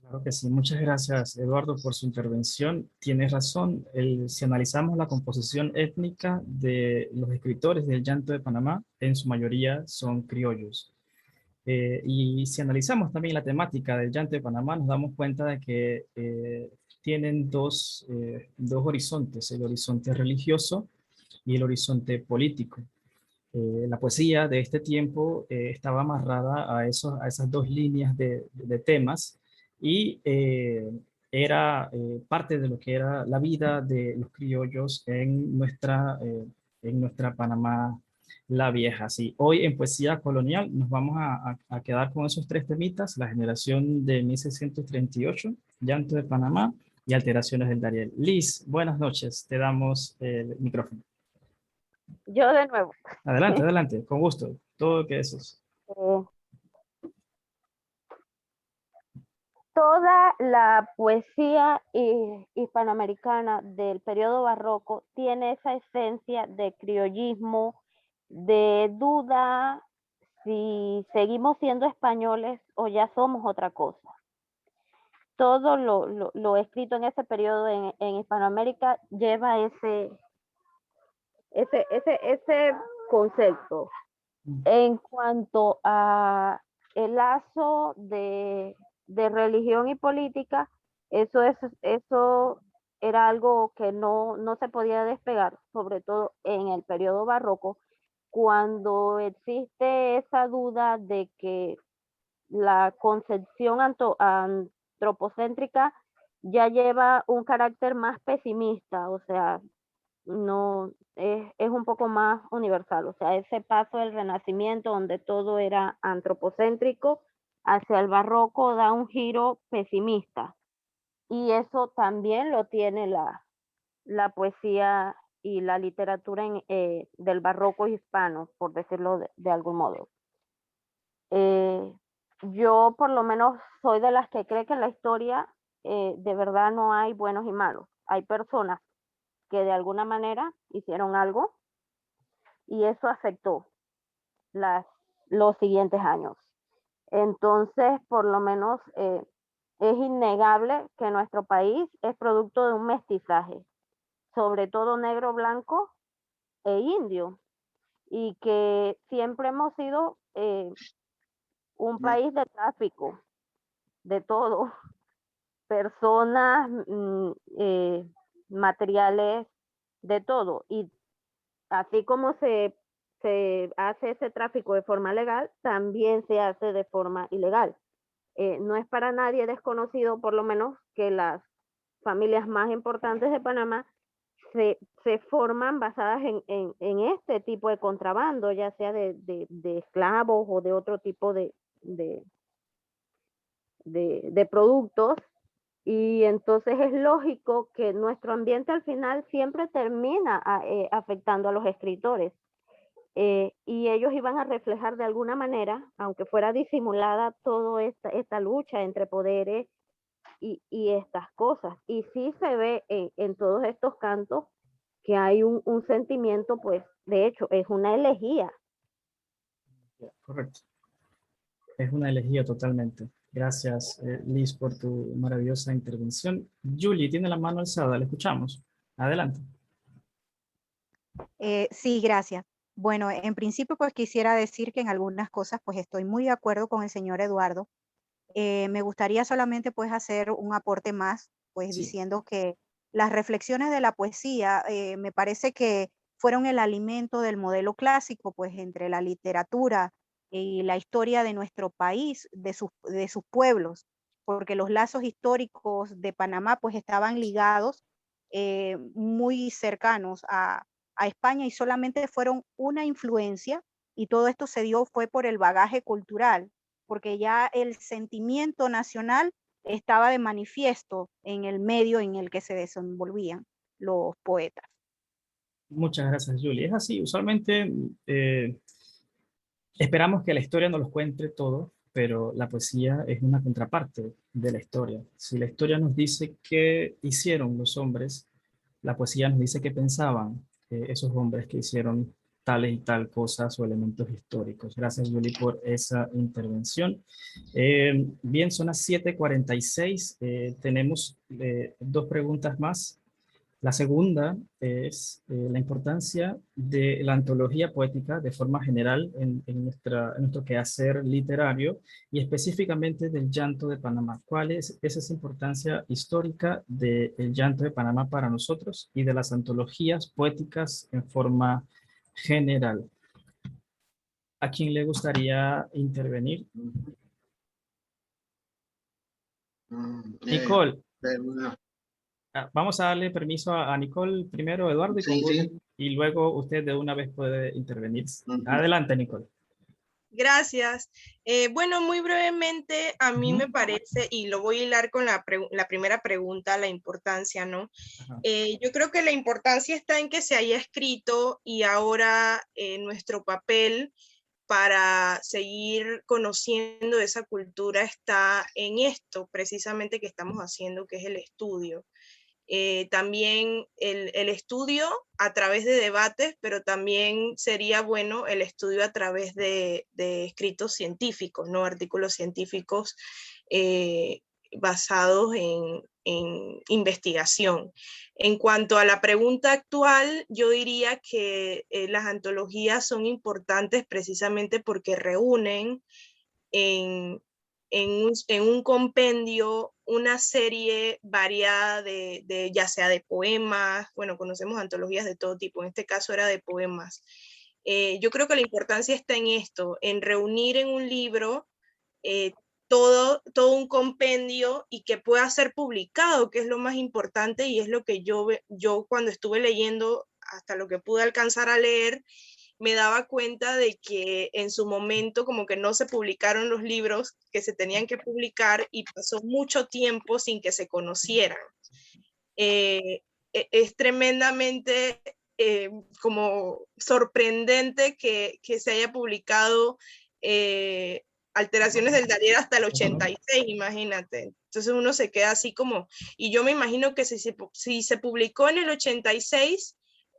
Claro que sí. Muchas gracias, Eduardo, por su intervención. Tienes razón. Si analizamos la composición étnica de los escritores del Llanto de Panamá, en su mayoría son criollos. Y si analizamos también la temática del Llanto de Panamá, nos damos cuenta de que tienen dos horizontes, el horizonte religioso y el horizonte político. La poesía de este tiempo estaba amarrada a esas dos líneas de temas, y era parte de lo que era la vida de los criollos en nuestra Panamá la Vieja. Sí, hoy en Poesía Colonial nos vamos a quedar con esos tres temitas: la generación de 1638, Llanto de Panamá y Alteraciones del Dariel. Liz, buenas noches, te damos el micrófono. Yo de nuevo. Adelante, adelante, con gusto. Todo lo que eso es. Toda la poesía hispanoamericana del periodo barroco tiene esa esencia de criollismo, de duda si seguimos siendo españoles o ya somos otra cosa. Todo lo escrito en ese periodo en Hispanoamérica lleva ese concepto. En cuanto a el lazo de religión y política, eso era algo que no se podía despegar, sobre todo en el periodo barroco, cuando existe esa duda de que la concepción antropocéntrica ya lleva un carácter más pesimista, o sea, no es un poco más universal, o sea, ese paso del Renacimiento donde todo era antropocéntrico hacia el barroco da un giro pesimista, y eso también lo tiene la poesía y la literatura del barroco hispano, por decirlo de algún modo. Yo por lo menos soy de las que cree que en la historia de verdad no hay buenos y malos, hay personas que de alguna manera hicieron algo y eso afectó los siguientes años. Entonces, por lo menos es innegable que nuestro país es producto de un mestizaje, sobre todo negro, blanco e indio, y que siempre hemos sido un país de tráfico, de todo, personas, materiales, de todo. Y así como se hace ese tráfico de forma legal, también se hace de forma ilegal. No es para nadie desconocido, por lo menos, que las familias más importantes de Panamá se forman basadas en este tipo de contrabando, ya sea de esclavos o de otro tipo de productos. Y entonces es lógico que nuestro ambiente al final siempre termina afectando a los escritores. Y ellos iban a reflejar de alguna manera, aunque fuera disimulada, toda esta lucha entre poderes y estas cosas. Y sí se ve en todos estos cantos que hay un sentimiento, pues, de hecho, es una elegía. Correcto. Es una elegía totalmente. Gracias, Liz, por tu maravillosa intervención. Julie, tiene la mano alzada, le escuchamos. Adelante. Sí, gracias. Bueno, en principio, pues quisiera decir que en algunas cosas, pues estoy muy de acuerdo con el señor Eduardo. Me gustaría solamente, pues, hacer un aporte más, pues, Sí. diciendo que las reflexiones de la poesía me parece que fueron el alimento del modelo clásico, pues entre la literatura y la historia de nuestro país, de sus pueblos, porque los lazos históricos de Panamá pues estaban ligados muy cercanos a España y solamente fueron una influencia y todo esto se dio fue por el bagaje cultural, porque ya el sentimiento nacional estaba de manifiesto en el medio en el que se desenvolvían los poetas. Muchas gracias, Julie. Es así, usualmente esperamos que la historia nos lo cuente todo, pero la poesía es una contraparte de la historia. Si la historia nos dice qué hicieron los hombres, la poesía nos dice qué pensaban esos hombres que hicieron tales y tal cosas o elementos históricos. Gracias, Julie, por esa intervención. Bien, son las 7:46. Tenemos dos preguntas más. La segunda es la importancia de la antología poética de forma general en nuestro quehacer literario y específicamente del Llanto de Panamá. ¿Cuál es esa importancia histórica del Llanto de Panamá para nosotros y de las antologías poéticas en forma general? ¿A quién le gustaría intervenir? Nicole. Vamos a darle permiso a Nicole primero, Eduardo, y luego usted de una vez puede intervenir. Adelante, Nicole. Gracias. Bueno, muy brevemente, a mí me parece, y lo voy a hilar con la primera pregunta, la importancia, ¿no? Yo creo que la importancia está en que se haya escrito y ahora nuestro papel para seguir conociendo esa cultura está en esto precisamente que estamos haciendo, que es el estudio. También el estudio a través de debates, pero también sería bueno el estudio a través de escritos científicos, ¿no? Artículos científicos basados en investigación. En cuanto a la pregunta actual, yo diría que las antologías son importantes precisamente porque reúnen en un compendio una serie variada de ya sea de poemas, bueno, conocemos antologías de todo tipo, en este caso era de poemas. Yo creo que la importancia está en esto, en reunir en un libro todo un compendio y que pueda ser publicado, que es lo más importante y es lo que yo cuando estuve leyendo, hasta lo que pude alcanzar a leer, me daba cuenta de que en su momento como que no se publicaron los libros que se tenían que publicar y pasó mucho tiempo sin que se conocieran. Es tremendamente como sorprendente que se haya publicado Alteraciones del Dariel hasta el 86, imagínate. Entonces uno se queda así como, y yo me imagino que si se publicó en el 86,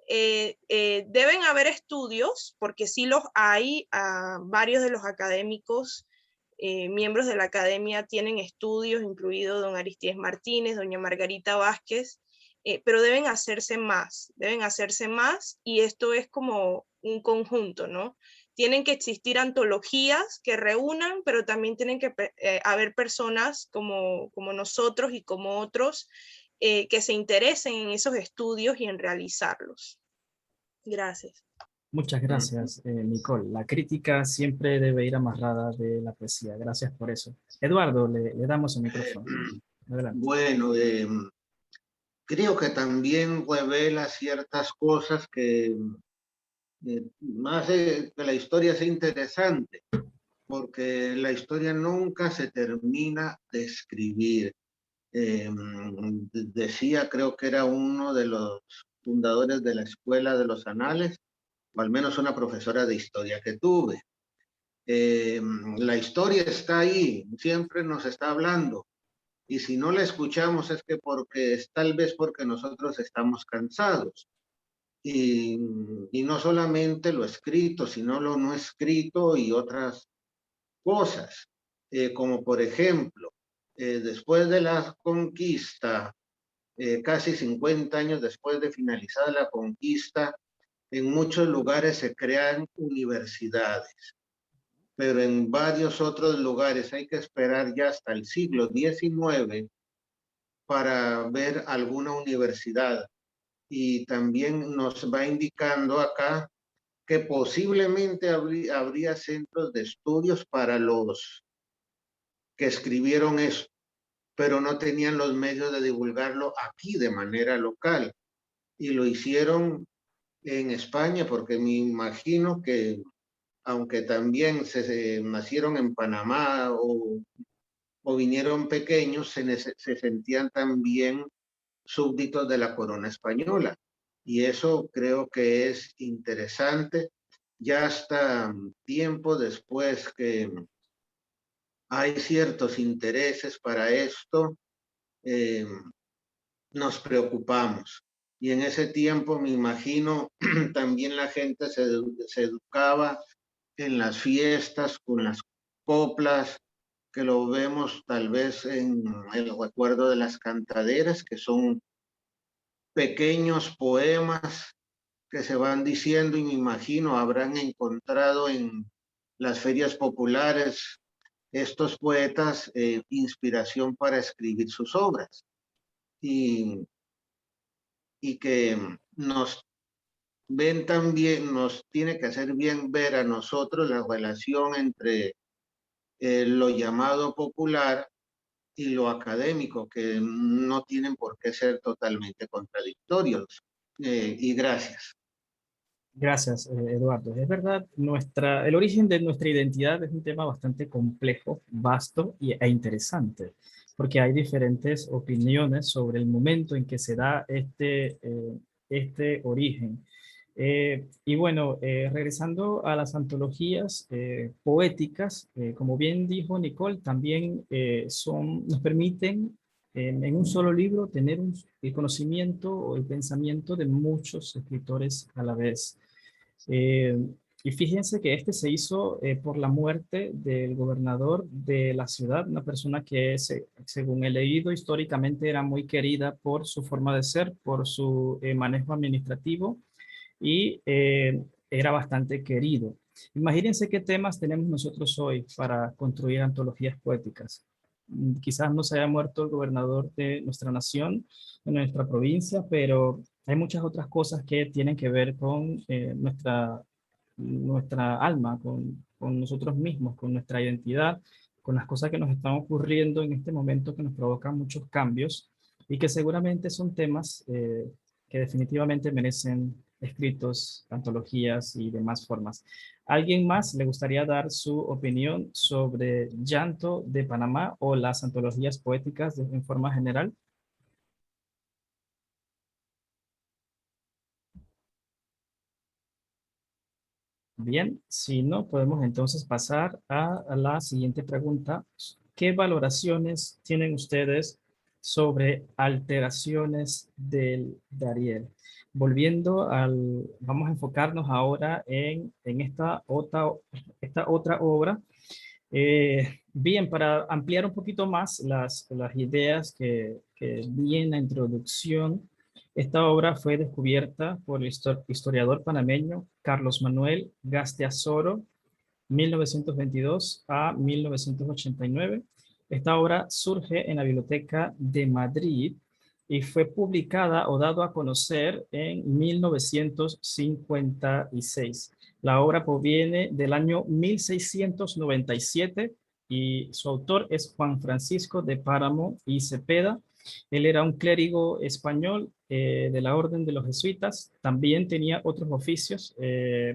deben haber estudios, porque sí los hay, varios de los académicos, miembros de la academia tienen estudios, incluido don Aristides Martínez, doña Margarita Vázquez, pero deben hacerse más y esto es como un conjunto, ¿no? Tienen que existir antologías que reúnan, pero también tienen que haber personas como nosotros y como otros que se interesen en esos estudios y en realizarlos. Gracias. Muchas gracias, Nicole. La crítica siempre debe ir amarrada de la poesía. Gracias por eso. Eduardo, le damos el micrófono. Adelante. Bueno, creo que también revela ciertas cosas que más que la historia sea interesante, porque la historia nunca se termina de escribir. Decía, creo que era uno de los fundadores de la Escuela de los Anales, o al menos una profesora de historia que tuve. La historia está ahí, siempre nos está hablando, y si no la escuchamos es tal vez porque nosotros estamos cansados. Y no solamente lo escrito, sino lo no escrito y otras cosas, como por ejemplo, después de la conquista, casi 50 años después de finalizada la conquista, en muchos lugares se crean universidades, pero en varios otros lugares hay que esperar ya hasta el siglo XIX para ver alguna universidad. Y también nos va indicando acá que posiblemente habría centros de estudios para los que escribieron eso, pero no tenían los medios de divulgarlo aquí de manera local. Y lo hicieron en España, porque me imagino que, aunque también se nacieron en Panamá o vinieron pequeños, se sentían también súbditos de la corona española. Y eso creo que es interesante. Ya hasta tiempo después que hay ciertos intereses para esto, nos preocupamos. Y en ese tiempo, me imagino, también la gente se educaba en las fiestas, con las coplas, que lo vemos tal vez en el recuerdo de las cantaderas, que son pequeños poemas que se van diciendo, y me imagino habrán encontrado en las ferias populares estos poetas inspiración para escribir sus obras. Y que nos ven también, nos tiene que hacer bien ver a nosotros la relación entre lo llamado popular y lo académico, que no tienen por qué ser totalmente contradictorios. Y gracias. Gracias, Eduardo. Es verdad, el origen de nuestra identidad es un tema bastante complejo, vasto e interesante, porque hay diferentes opiniones sobre el momento en que se da este origen. Y bueno, regresando a las antologías poéticas, como bien dijo Nicole, también nos permiten en un solo libro tener el conocimiento o el pensamiento de muchos escritores a la vez. Y fíjense que este se hizo por la muerte del gobernador de la ciudad, una persona que, según he leído históricamente, era muy querida por su forma de ser, por su manejo administrativo, y era bastante querido. Imagínense qué temas tenemos nosotros hoy para construir antologías poéticas. Quizás no se haya muerto el gobernador de nuestra nación, de nuestra provincia, pero hay muchas otras cosas que tienen que ver con nuestra alma, con nosotros mismos, con nuestra identidad, con las cosas que nos están ocurriendo en este momento que nos provocan muchos cambios y que seguramente son temas que definitivamente merecen escritos, antologías y demás formas. ¿Alguien más le gustaría dar su opinión sobre Llanto de Panamá o las antologías poéticas en forma general? Bien, si no, podemos entonces pasar a la siguiente pregunta. ¿Qué valoraciones tienen ustedes sobre alteraciones del Dariel? Vamos a enfocarnos ahora en esta otra obra. Bien, para ampliar un poquito más las ideas que vi en la introducción, esta obra fue descubierta por el historiador panameño Carlos Manuel Gasteazoro, 1922 a 1989. Esta obra surge en la Biblioteca de Madrid y fue publicada o dado a conocer en 1956. La obra proviene del año 1697 y su autor es Juan Francisco de Páramo y Cepeda. Él era un clérigo español de la Orden de los Jesuitas. También tenía otros oficios,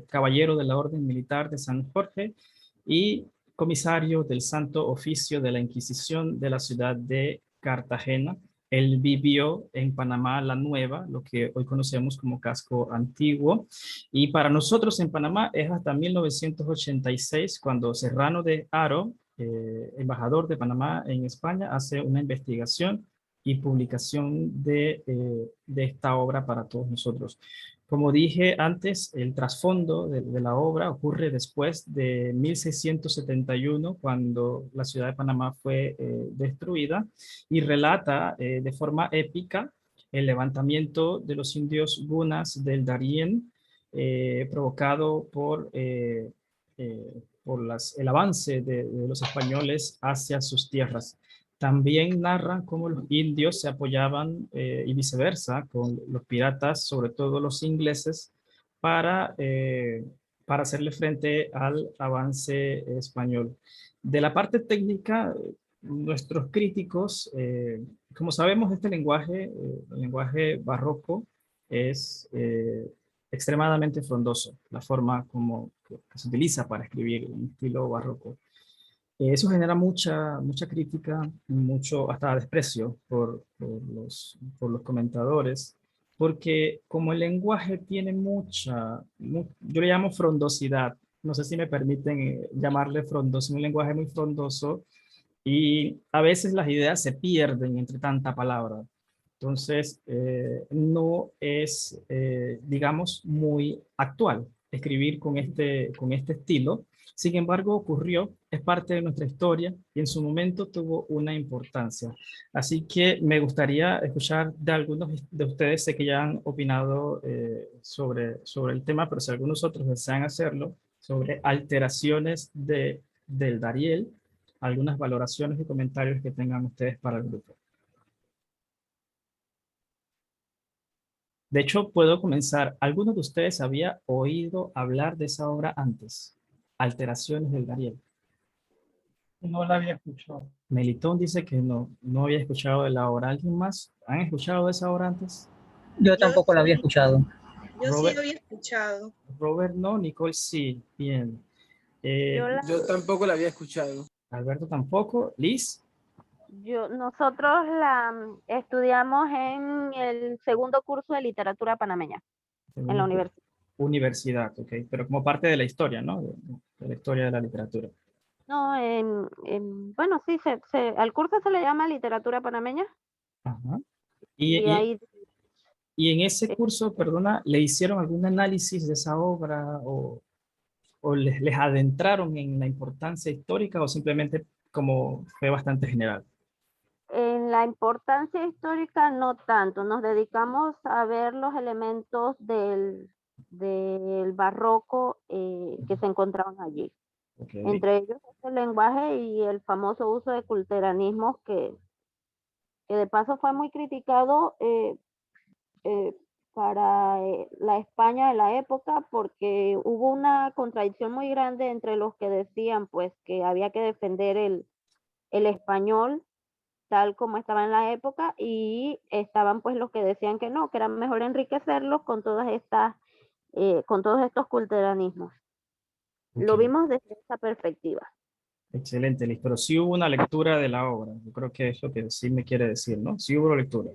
caballero de la Orden Militar de San Jorge y comisario del Santo Oficio de la Inquisición de la ciudad de Cartagena. Él vivió en Panamá la Nueva, lo que hoy conocemos como Casco Antiguo. Y para nosotros en Panamá es hasta 1986 cuando Serrano de Haro, embajador de Panamá en España, hace una investigación y publicación de esta obra para todos nosotros. Como dije antes, el trasfondo de la obra ocurre después de 1671, cuando la ciudad de Panamá fue destruida, y relata de forma épica el levantamiento de los indios gunas del Darién, provocado por el avance de los españoles hacia sus tierras. También narran cómo los indios se apoyaban y viceversa con los piratas, sobre todo los ingleses, para hacerle frente al avance español. De la parte técnica, nuestros críticos, como sabemos, este lenguaje, el lenguaje barroco, es extremadamente frondoso, la forma como que se utiliza para escribir un estilo barroco. Eso genera mucha crítica, mucho hasta desprecio por los comentadores, porque como el lenguaje tiene yo le llamo frondosidad, no sé si me permiten llamarle frondoso, un lenguaje muy frondoso, y a veces las ideas se pierden entre tanta palabra. Entonces, no es, digamos, muy actual escribir con este estilo. Sin embargo, ocurrió, es parte de nuestra historia y en su momento tuvo una importancia. Así que me gustaría escuchar de algunos de ustedes, sé que ya han opinado sobre el tema, pero si algunos otros desean hacerlo, sobre alteraciones del Dariel, algunas valoraciones y comentarios que tengan ustedes para el grupo. De hecho, puedo comenzar. ¿Alguno de ustedes había oído hablar de esa obra antes? Alteraciones del Dariel. No la había escuchado. Melitón dice que no había escuchado de la obra. ¿Alguien más? ¿Han escuchado de esa obra antes? Yo tampoco la había escuchado. Yo Robert, sí había escuchado. Robert no, Nicole sí. Bien. Yo tampoco la había escuchado. Alberto tampoco. Liz. Nosotros la estudiamos en el segundo curso de literatura panameña, en la universidad. Universidad, ok. Pero como parte de la historia, ¿no? De la historia de la literatura. No, bueno, sí, al curso se le llama literatura panameña. Ajá. Y ahí... Y en ese curso, perdona, ¿le hicieron algún análisis de esa obra o les adentraron en la importancia histórica o simplemente como fue bastante general? En la importancia histórica no tanto, nos dedicamos a ver los elementos del barroco que se encontraban allí. Okay. Entre ellos el lenguaje y el famoso uso de culteranismos que de paso fue muy criticado para la España de la época, porque hubo una contradicción muy grande entre los que decían pues que había que defender el español tal como estaba en la época, y estaban pues los que decían que no, que era mejor enriquecerlos con todas estas con todos estos culteranismos. Okay. Lo vimos desde esa perspectiva. Excelente, Liz, pero sí hubo una lectura de la obra. Yo creo que es lo que sí me quiere decir, ¿no? Sí hubo lectura.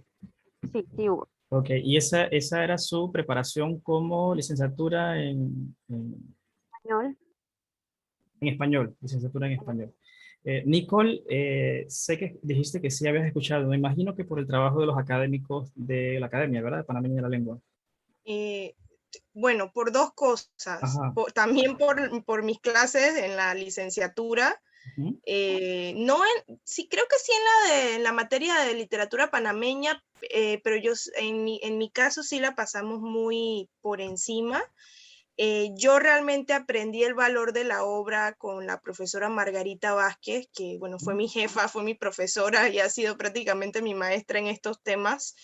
Sí hubo. Ok, y esa era su preparación como licenciatura en español. En español, licenciatura en español. Nicole, sé que dijiste que sí habías escuchado, me imagino que por el trabajo de los académicos de la Academia, ¿verdad? De Panameña de la Lengua. Bueno, por dos cosas. También por mis clases en la licenciatura. Sí, creo que sí en la materia de literatura panameña, pero en mi caso sí la pasamos muy por encima. Yo realmente aprendí el valor de la obra con la profesora Margarita Vázquez, que bueno, fue mi jefa, fue mi profesora y ha sido prácticamente mi maestra en estos temas.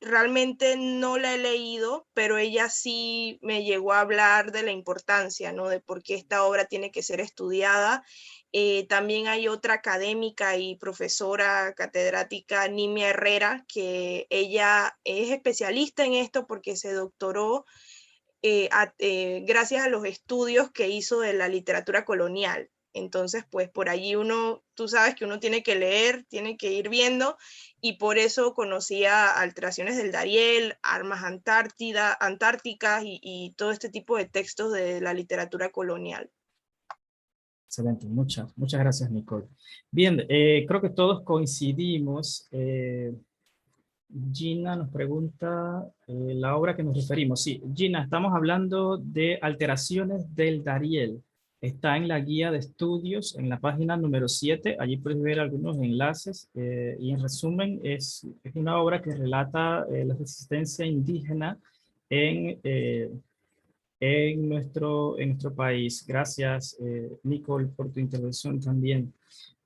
Realmente no la he leído, pero ella sí me llegó a hablar de la importancia, ¿no? De por qué esta obra tiene que ser estudiada. También hay otra académica y profesora catedrática, Nimia Herrera, que ella es especialista en esto porque se doctoró gracias a los estudios que hizo de la literatura colonial. Entonces, pues por allí tú sabes que uno tiene que leer, tiene que ir viendo, y por eso conocía Alteraciones del Dariel, Armas Antárticas y todo este tipo de textos de la literatura colonial. Excelente, muchas gracias, Nicole. Bien, creo que todos coincidimos. Gina nos pregunta la obra que nos referimos. Sí, Gina, estamos hablando de Alteraciones del Dariel. Está en la guía de estudios, en la página número 7. Allí puedes ver algunos enlaces. Y en resumen, es una obra que relata la resistencia indígena en en nuestro país. Gracias, Nicole, por tu intervención también.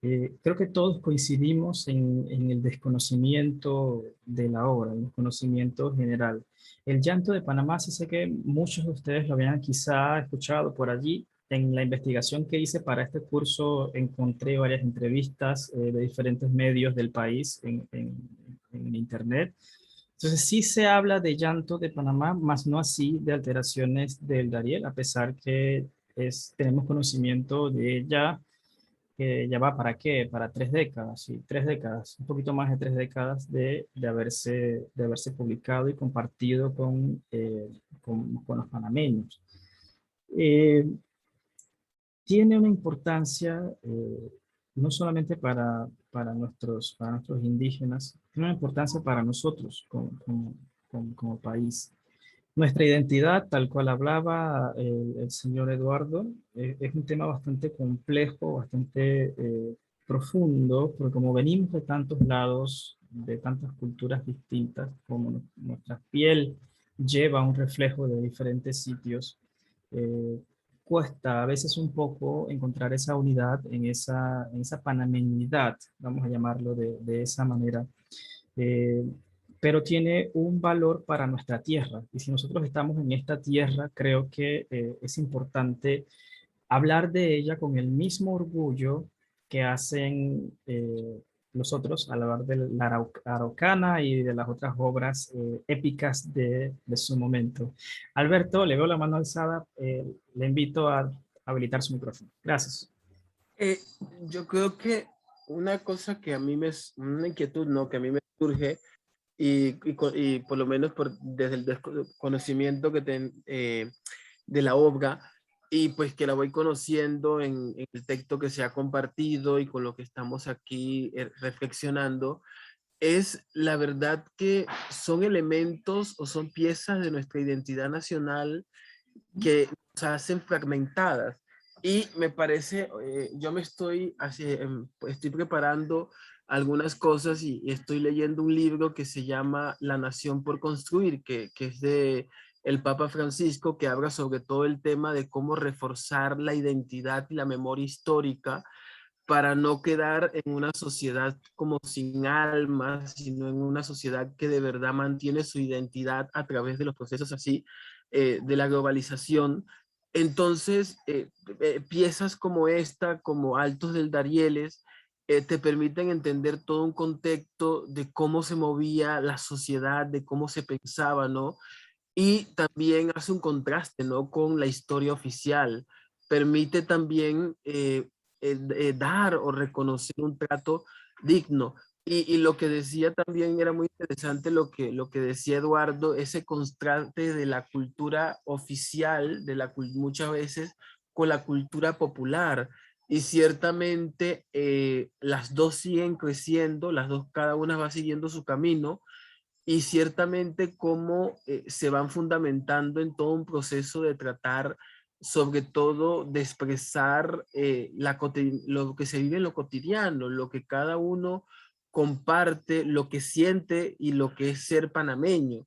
Creo que todos coincidimos en el desconocimiento de la obra, el desconocimiento general. El llanto de Panamá, sí sé que muchos de ustedes lo habían quizá escuchado por allí. En la investigación que hice para este curso encontré varias entrevistas de diferentes medios del país en internet. Entonces sí se habla de llanto de Panamá, más no así de alteraciones del Dariel, a pesar que tenemos conocimiento de ella, que ya va para qué, para 3 décadas, sí, 3 décadas, un poquito más de 3 décadas de haberse publicado y compartido con los panameños. Tiene una importancia no solamente para nuestros indígenas, tiene una importancia para nosotros como país. Nuestra identidad, tal cual hablaba el señor Eduardo, es un tema bastante complejo, bastante profundo, porque como venimos de tantos lados, de tantas culturas distintas, como nuestra piel lleva un reflejo de diferentes sitios, eh, cuesta a veces un poco encontrar esa unidad en esa panameñidad, vamos a llamarlo de esa manera. Eh, pero tiene un valor para nuestra tierra. Y si nosotros estamos en esta tierra, creo que es importante hablar de ella con el mismo orgullo que hacen los otros al hablar de la Araucana y de las otras obras épicas de su momento. Alberto, le veo la mano alzada, le invito a habilitar su micrófono. Gracias. Yo creo que una cosa que a mí una inquietud, ¿no? Que a mí me surge, y por lo menos desde el desconocimiento de la obra, y pues que la voy conociendo en el texto que se ha compartido y con lo que estamos aquí reflexionando, es la verdad que son elementos o son piezas de nuestra identidad nacional que se hacen fragmentadas. Y me parece, yo me estoy preparando algunas cosas y estoy leyendo un libro que se llama La Nación por Construir, que es de el Papa Francisco, que habla sobre todo el tema de cómo reforzar la identidad y la memoria histórica para no quedar en una sociedad como sin alma, sino en una sociedad que de verdad mantiene su identidad a través de los procesos así de la globalización. Entonces, piezas como esta, como Altos del Darieles, te permiten entender todo un contexto de cómo se movía la sociedad, de cómo se pensaba, ¿no? Y también hace un contraste, ¿no? Con la historia oficial. Permite también dar o reconocer un trato digno. Y lo que decía también era muy interesante lo que decía Eduardo, ese contraste de la cultura oficial, muchas veces con la cultura popular. Y ciertamente las dos siguen creciendo, las dos, cada una va siguiendo su camino, y ciertamente cómo se van fundamentando en todo un proceso de tratar, sobre todo de expresar lo que se vive en lo cotidiano, lo que cada uno comparte, lo que siente y lo que es ser panameño,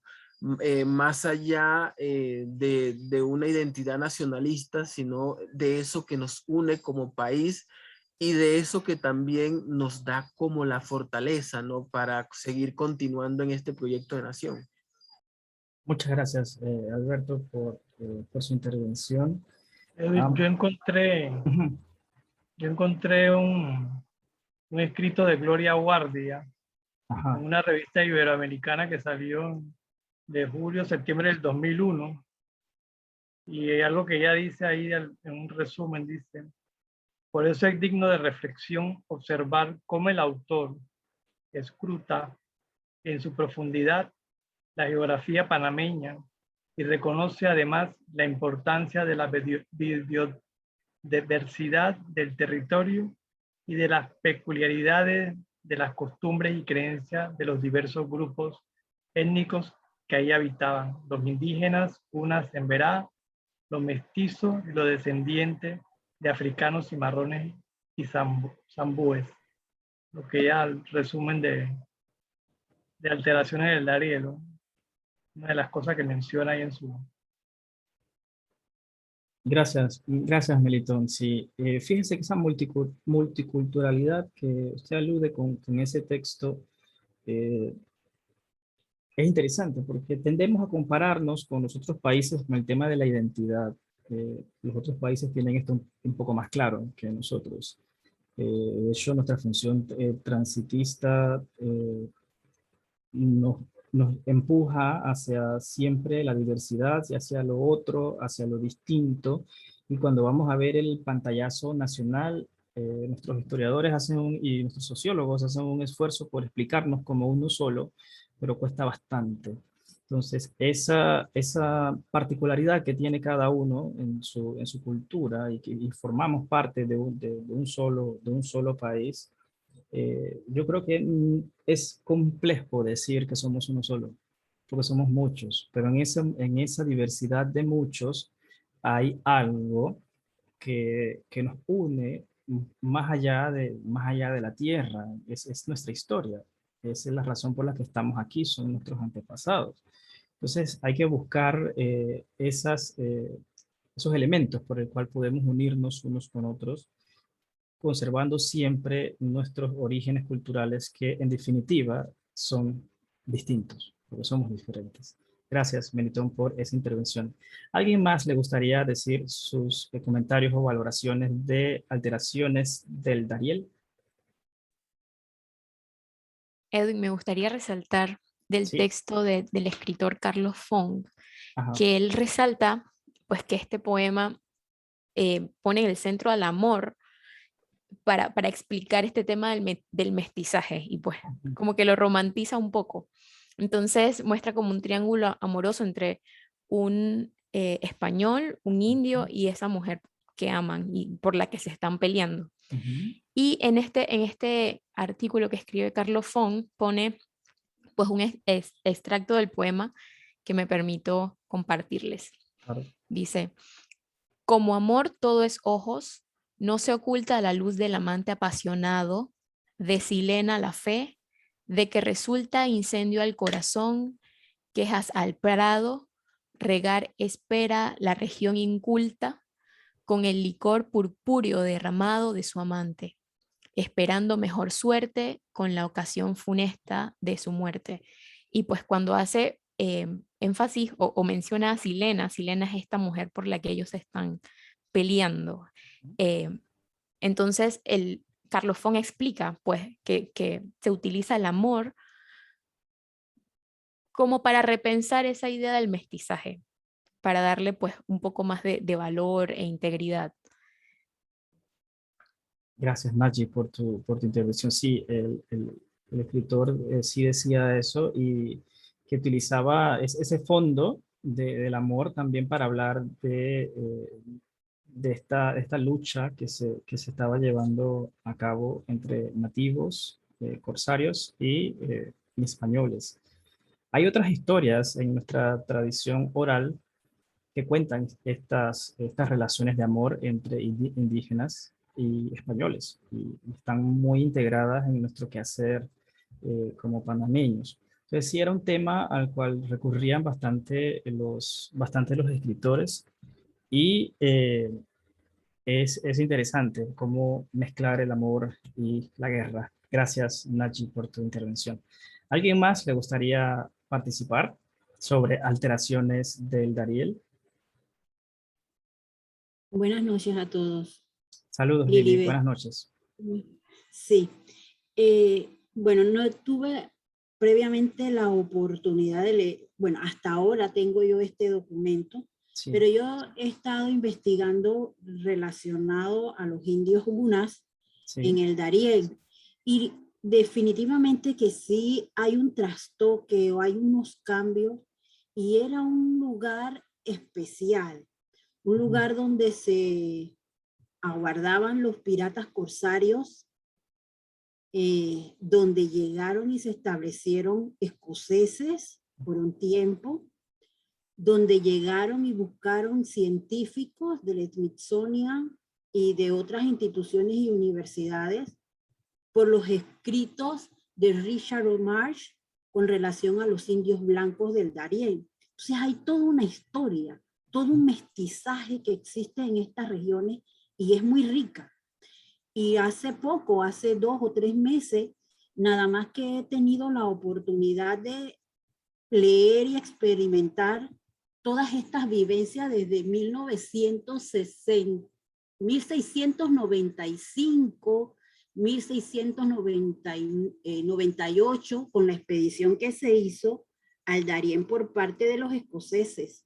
más allá de una identidad nacionalista, sino de eso que nos une como país y de eso que también nos da como la fortaleza, ¿no? Para seguir continuando en este proyecto de nación. Muchas gracias, Alberto, por su intervención. Yo encontré un escrito de Gloria Guardia en una revista iberoamericana que salió de julio-septiembre del 2001. Y algo que ella dice ahí en un resumen, dice: por eso es digno de reflexión observar cómo el autor escruta en su profundidad la geografía panameña y reconoce además la importancia de la biodiversidad del territorio y de las peculiaridades de las costumbres y creencias de los diversos grupos étnicos que ahí habitaban: los indígenas, unas en Verá, los mestizos y los descendientes de africanos, cimarrones y zambúes. Lo que ya el resumen de alteraciones del Dariel, ¿no? Una de las cosas que menciona ahí Gracias Melitón. Sí, fíjense que esa multiculturalidad que usted alude con ese texto eh, es interesante porque tendemos a compararnos con los otros países con el tema de la identidad. Los otros países tienen esto un poco más claro que nosotros. De hecho, nuestra función transitista nos, nos empuja hacia siempre la diversidad y hacia lo otro, hacia lo distinto. Y cuando vamos a ver el pantallazo nacional, nuestros historiadores y nuestros sociólogos hacen un esfuerzo por explicarnos como uno solo, pero cuesta bastante. Entonces, esa particularidad que tiene cada uno en su cultura y formamos parte de un solo país, yo creo que es complejo decir que somos uno solo, porque somos muchos, pero en esa diversidad de muchos hay algo que nos une más allá de la tierra, es nuestra historia, esa es la razón por la que estamos aquí, son nuestros antepasados. Entonces hay que buscar esos elementos por el cual podemos unirnos unos con otros conservando siempre nuestros orígenes culturales que en definitiva son distintos, porque somos diferentes. Gracias, Melitón, por esa intervención. ¿Alguien más le gustaría decir sus comentarios o valoraciones de alteraciones del Dariel? Edwin, me gustaría resaltar del Sí. texto del escritor Carlos Fong, Ajá. que él resalta pues que este poema pone en el centro al amor para explicar este tema del mestizaje y pues como que lo romantiza un poco. Entonces muestra como un triángulo amoroso entre un español, un indio y esa mujer que aman y por la que se están peleando. Y en este artículo que escribe Carlos Fong pone pues un extracto del poema que me permito compartirles. Claro. Dice: como amor todo es ojos, no se oculta la luz del amante apasionado, desilena la fe, de que resulta incendio al corazón, quejas al prado, regar espera la región inculta, con el licor purpúreo derramado de su amante, esperando mejor suerte con la ocasión funesta de su muerte. Y pues cuando hace énfasis o menciona a Silena es esta mujer por la que ellos están peleando. Entonces, Carlos Fong explica pues, que se utiliza el amor como para repensar esa idea del mestizaje, para darle pues, un poco más de valor e integridad. Gracias, Naji, por tu intervención. Sí, el escritor sí decía eso y que utilizaba ese fondo del amor también para hablar de esta lucha que se estaba llevando a cabo entre nativos, corsarios y españoles. Hay otras historias en nuestra tradición oral que cuentan estas relaciones de amor entre indígenas y españoles y están muy integradas en nuestro quehacer como panameños. Entonces sí era un tema al cual recurrían bastante los escritores y es interesante cómo mezclar el amor y la guerra. Gracias, Naji, por tu intervención. ¿Alguien más le gustaría participar sobre alteraciones del Dariel? Buenas noches a todos. Saludos, Lili. Lilibet. Buenas noches. Sí. Bueno, no tuve previamente la oportunidad de leer, bueno, hasta ahora tengo yo este documento, sí, pero yo he estado investigando relacionado a los indios Unas, sí, en el Dariel, y definitivamente que sí hay un trastoque o hay unos cambios, y era un lugar especial, un lugar donde se aguardaban los piratas corsarios, donde llegaron y se establecieron escoceses por un tiempo, donde llegaron y buscaron científicos del Smithsonian y de otras instituciones y universidades por los escritos de Richard O'Marsh con relación a los indios blancos del Darién. Entonces hay toda una historia todo un mestizaje que existe en estas regiones y es muy rica. Y hace poco, hace 2 o 3 meses, nada más que he tenido la oportunidad de leer y experimentar todas estas vivencias desde 1695, 1698, con la expedición que se hizo al Darién por parte de los escoceses.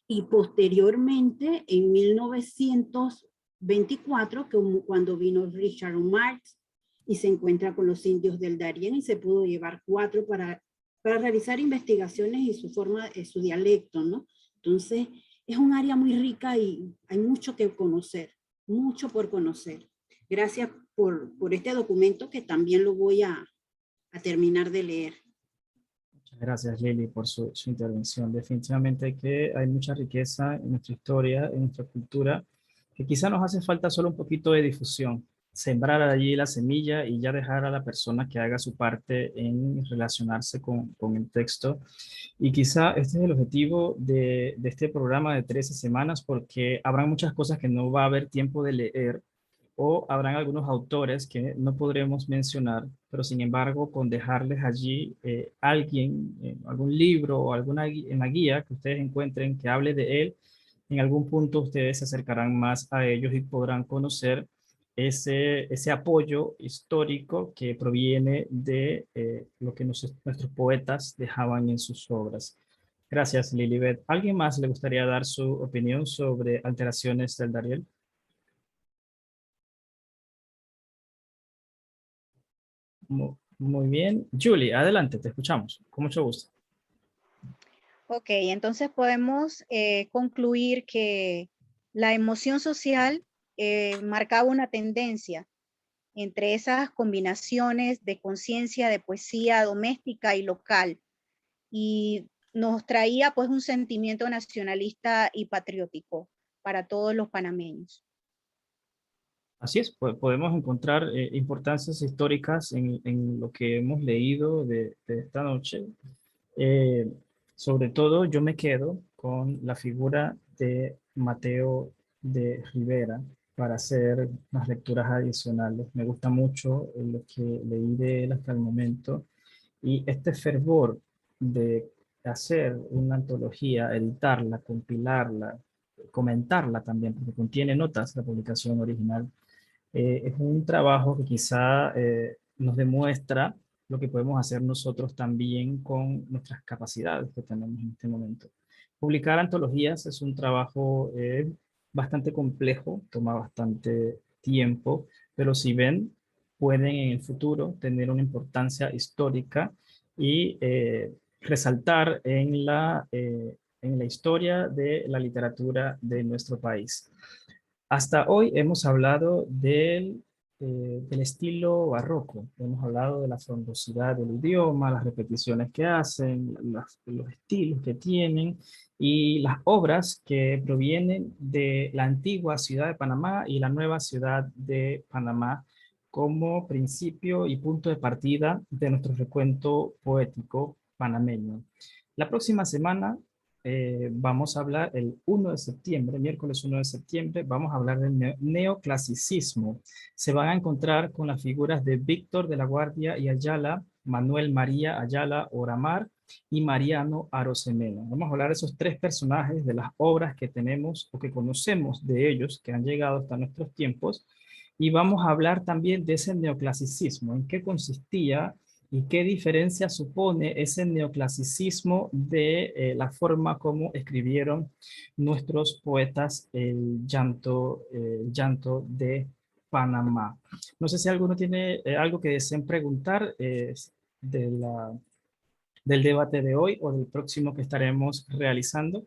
Y posteriormente, en 1924, cuando vino Richard Marx y se encuentra con los indios del Darién y se pudo llevar 4 para realizar investigaciones y su forma, su dialecto, ¿no? Entonces, es un área muy rica y hay mucho que conocer, mucho por conocer. Gracias por este documento que también lo voy a terminar de leer. Muchas gracias, Lili, por su intervención. Definitivamente que hay mucha riqueza en nuestra historia, en nuestra cultura, que quizá nos hace falta solo un poquito de difusión. Sembrar allí la semilla y ya dejar a la persona que haga su parte en relacionarse con el texto. Y quizá este es el objetivo de este programa de 13 semanas, porque habrá muchas cosas que no va a haber tiempo de leer, o habrán algunos autores que no podremos mencionar, pero sin embargo, con dejarles allí alguien, algún libro o en la guía que ustedes encuentren que hable de él, en algún punto ustedes se acercarán más a ellos y podrán conocer ese apoyo histórico que proviene de lo que nuestros poetas dejaban en sus obras. Gracias, Lilibet. ¿Alguien más le gustaría dar su opinión sobre alteraciones del Dariel? Muy bien. Julie, adelante, te escuchamos. Con mucho gusto. Ok, entonces podemos concluir que la emoción social marcaba una tendencia entre esas combinaciones de conciencia, de poesía doméstica y local, y nos traía pues un sentimiento nacionalista y patriótico para todos los panameños. Así es, podemos encontrar importancias históricas en lo que hemos leído de esta noche. Sobre todo yo me quedo con la figura de Mateo de Rivera para hacer unas lecturas adicionales. Me gusta mucho lo que leí de él hasta el momento, y este fervor de hacer una antología, editarla, compilarla, comentarla también, porque contiene notas, la publicación original, es un trabajo que quizá nos demuestra lo que podemos hacer nosotros también con nuestras capacidades que tenemos en este momento. Publicar antologías es un trabajo bastante complejo, toma bastante tiempo, pero si ven, pueden en el futuro tener una importancia histórica y resaltar en la historia de la literatura de nuestro país. Hasta hoy hemos hablado del estilo barroco, hemos hablado de la frondosidad del idioma, las repeticiones que hacen, los estilos que tienen y las obras que provienen de la antigua ciudad de Panamá y la nueva ciudad de Panamá como principio y punto de partida de nuestro recuento poético panameño. La próxima semana vamos a hablar el 1 de septiembre, miércoles 1 de septiembre, vamos a hablar del neoclasicismo. Se van a encontrar con las figuras de Víctor de la Guardia y Ayala, Manuel María Ayala Oramar y Mariano Arosemena. Vamos a hablar de esos 3 personajes, de las obras que tenemos o que conocemos de ellos, que han llegado hasta nuestros tiempos, y vamos a hablar también de ese neoclasicismo, en qué consistía y qué diferencia supone ese neoclasicismo de la forma como escribieron nuestros poetas el llanto de Panamá. No sé si alguno tiene algo que deseen preguntar del debate de hoy o del próximo que estaremos realizando.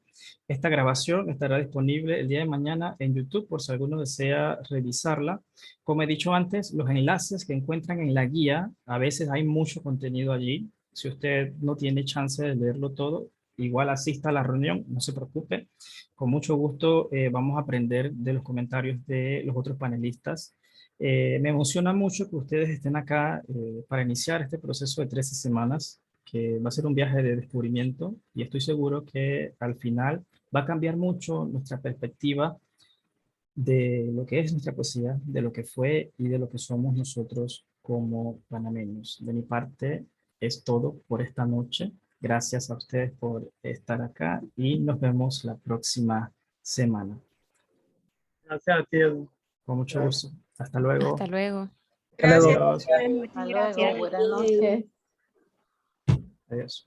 Esta grabación estará disponible el día de mañana en YouTube por si alguno desea revisarla. Como he dicho antes, los enlaces que encuentran en la guía, a veces hay mucho contenido allí. Si usted no tiene chance de leerlo todo, igual asista a la reunión, no se preocupe. Con mucho gusto vamos a aprender de los comentarios de los otros panelistas. Me emociona mucho que ustedes estén acá para iniciar este proceso de 13 semanas, que va a ser un viaje de descubrimiento, y estoy seguro que al final va a cambiar mucho nuestra perspectiva de lo que es nuestra poesía, de lo que fue y de lo que somos nosotros como panameños. De mi parte es todo por esta noche. Gracias a ustedes por estar acá y nos vemos la próxima semana. Gracias a ti, Edu. Con mucho gusto. Hasta luego. Hasta luego. Gracias. Adiós. Muchas Hasta gracias. luego, buenas noches. Adiós.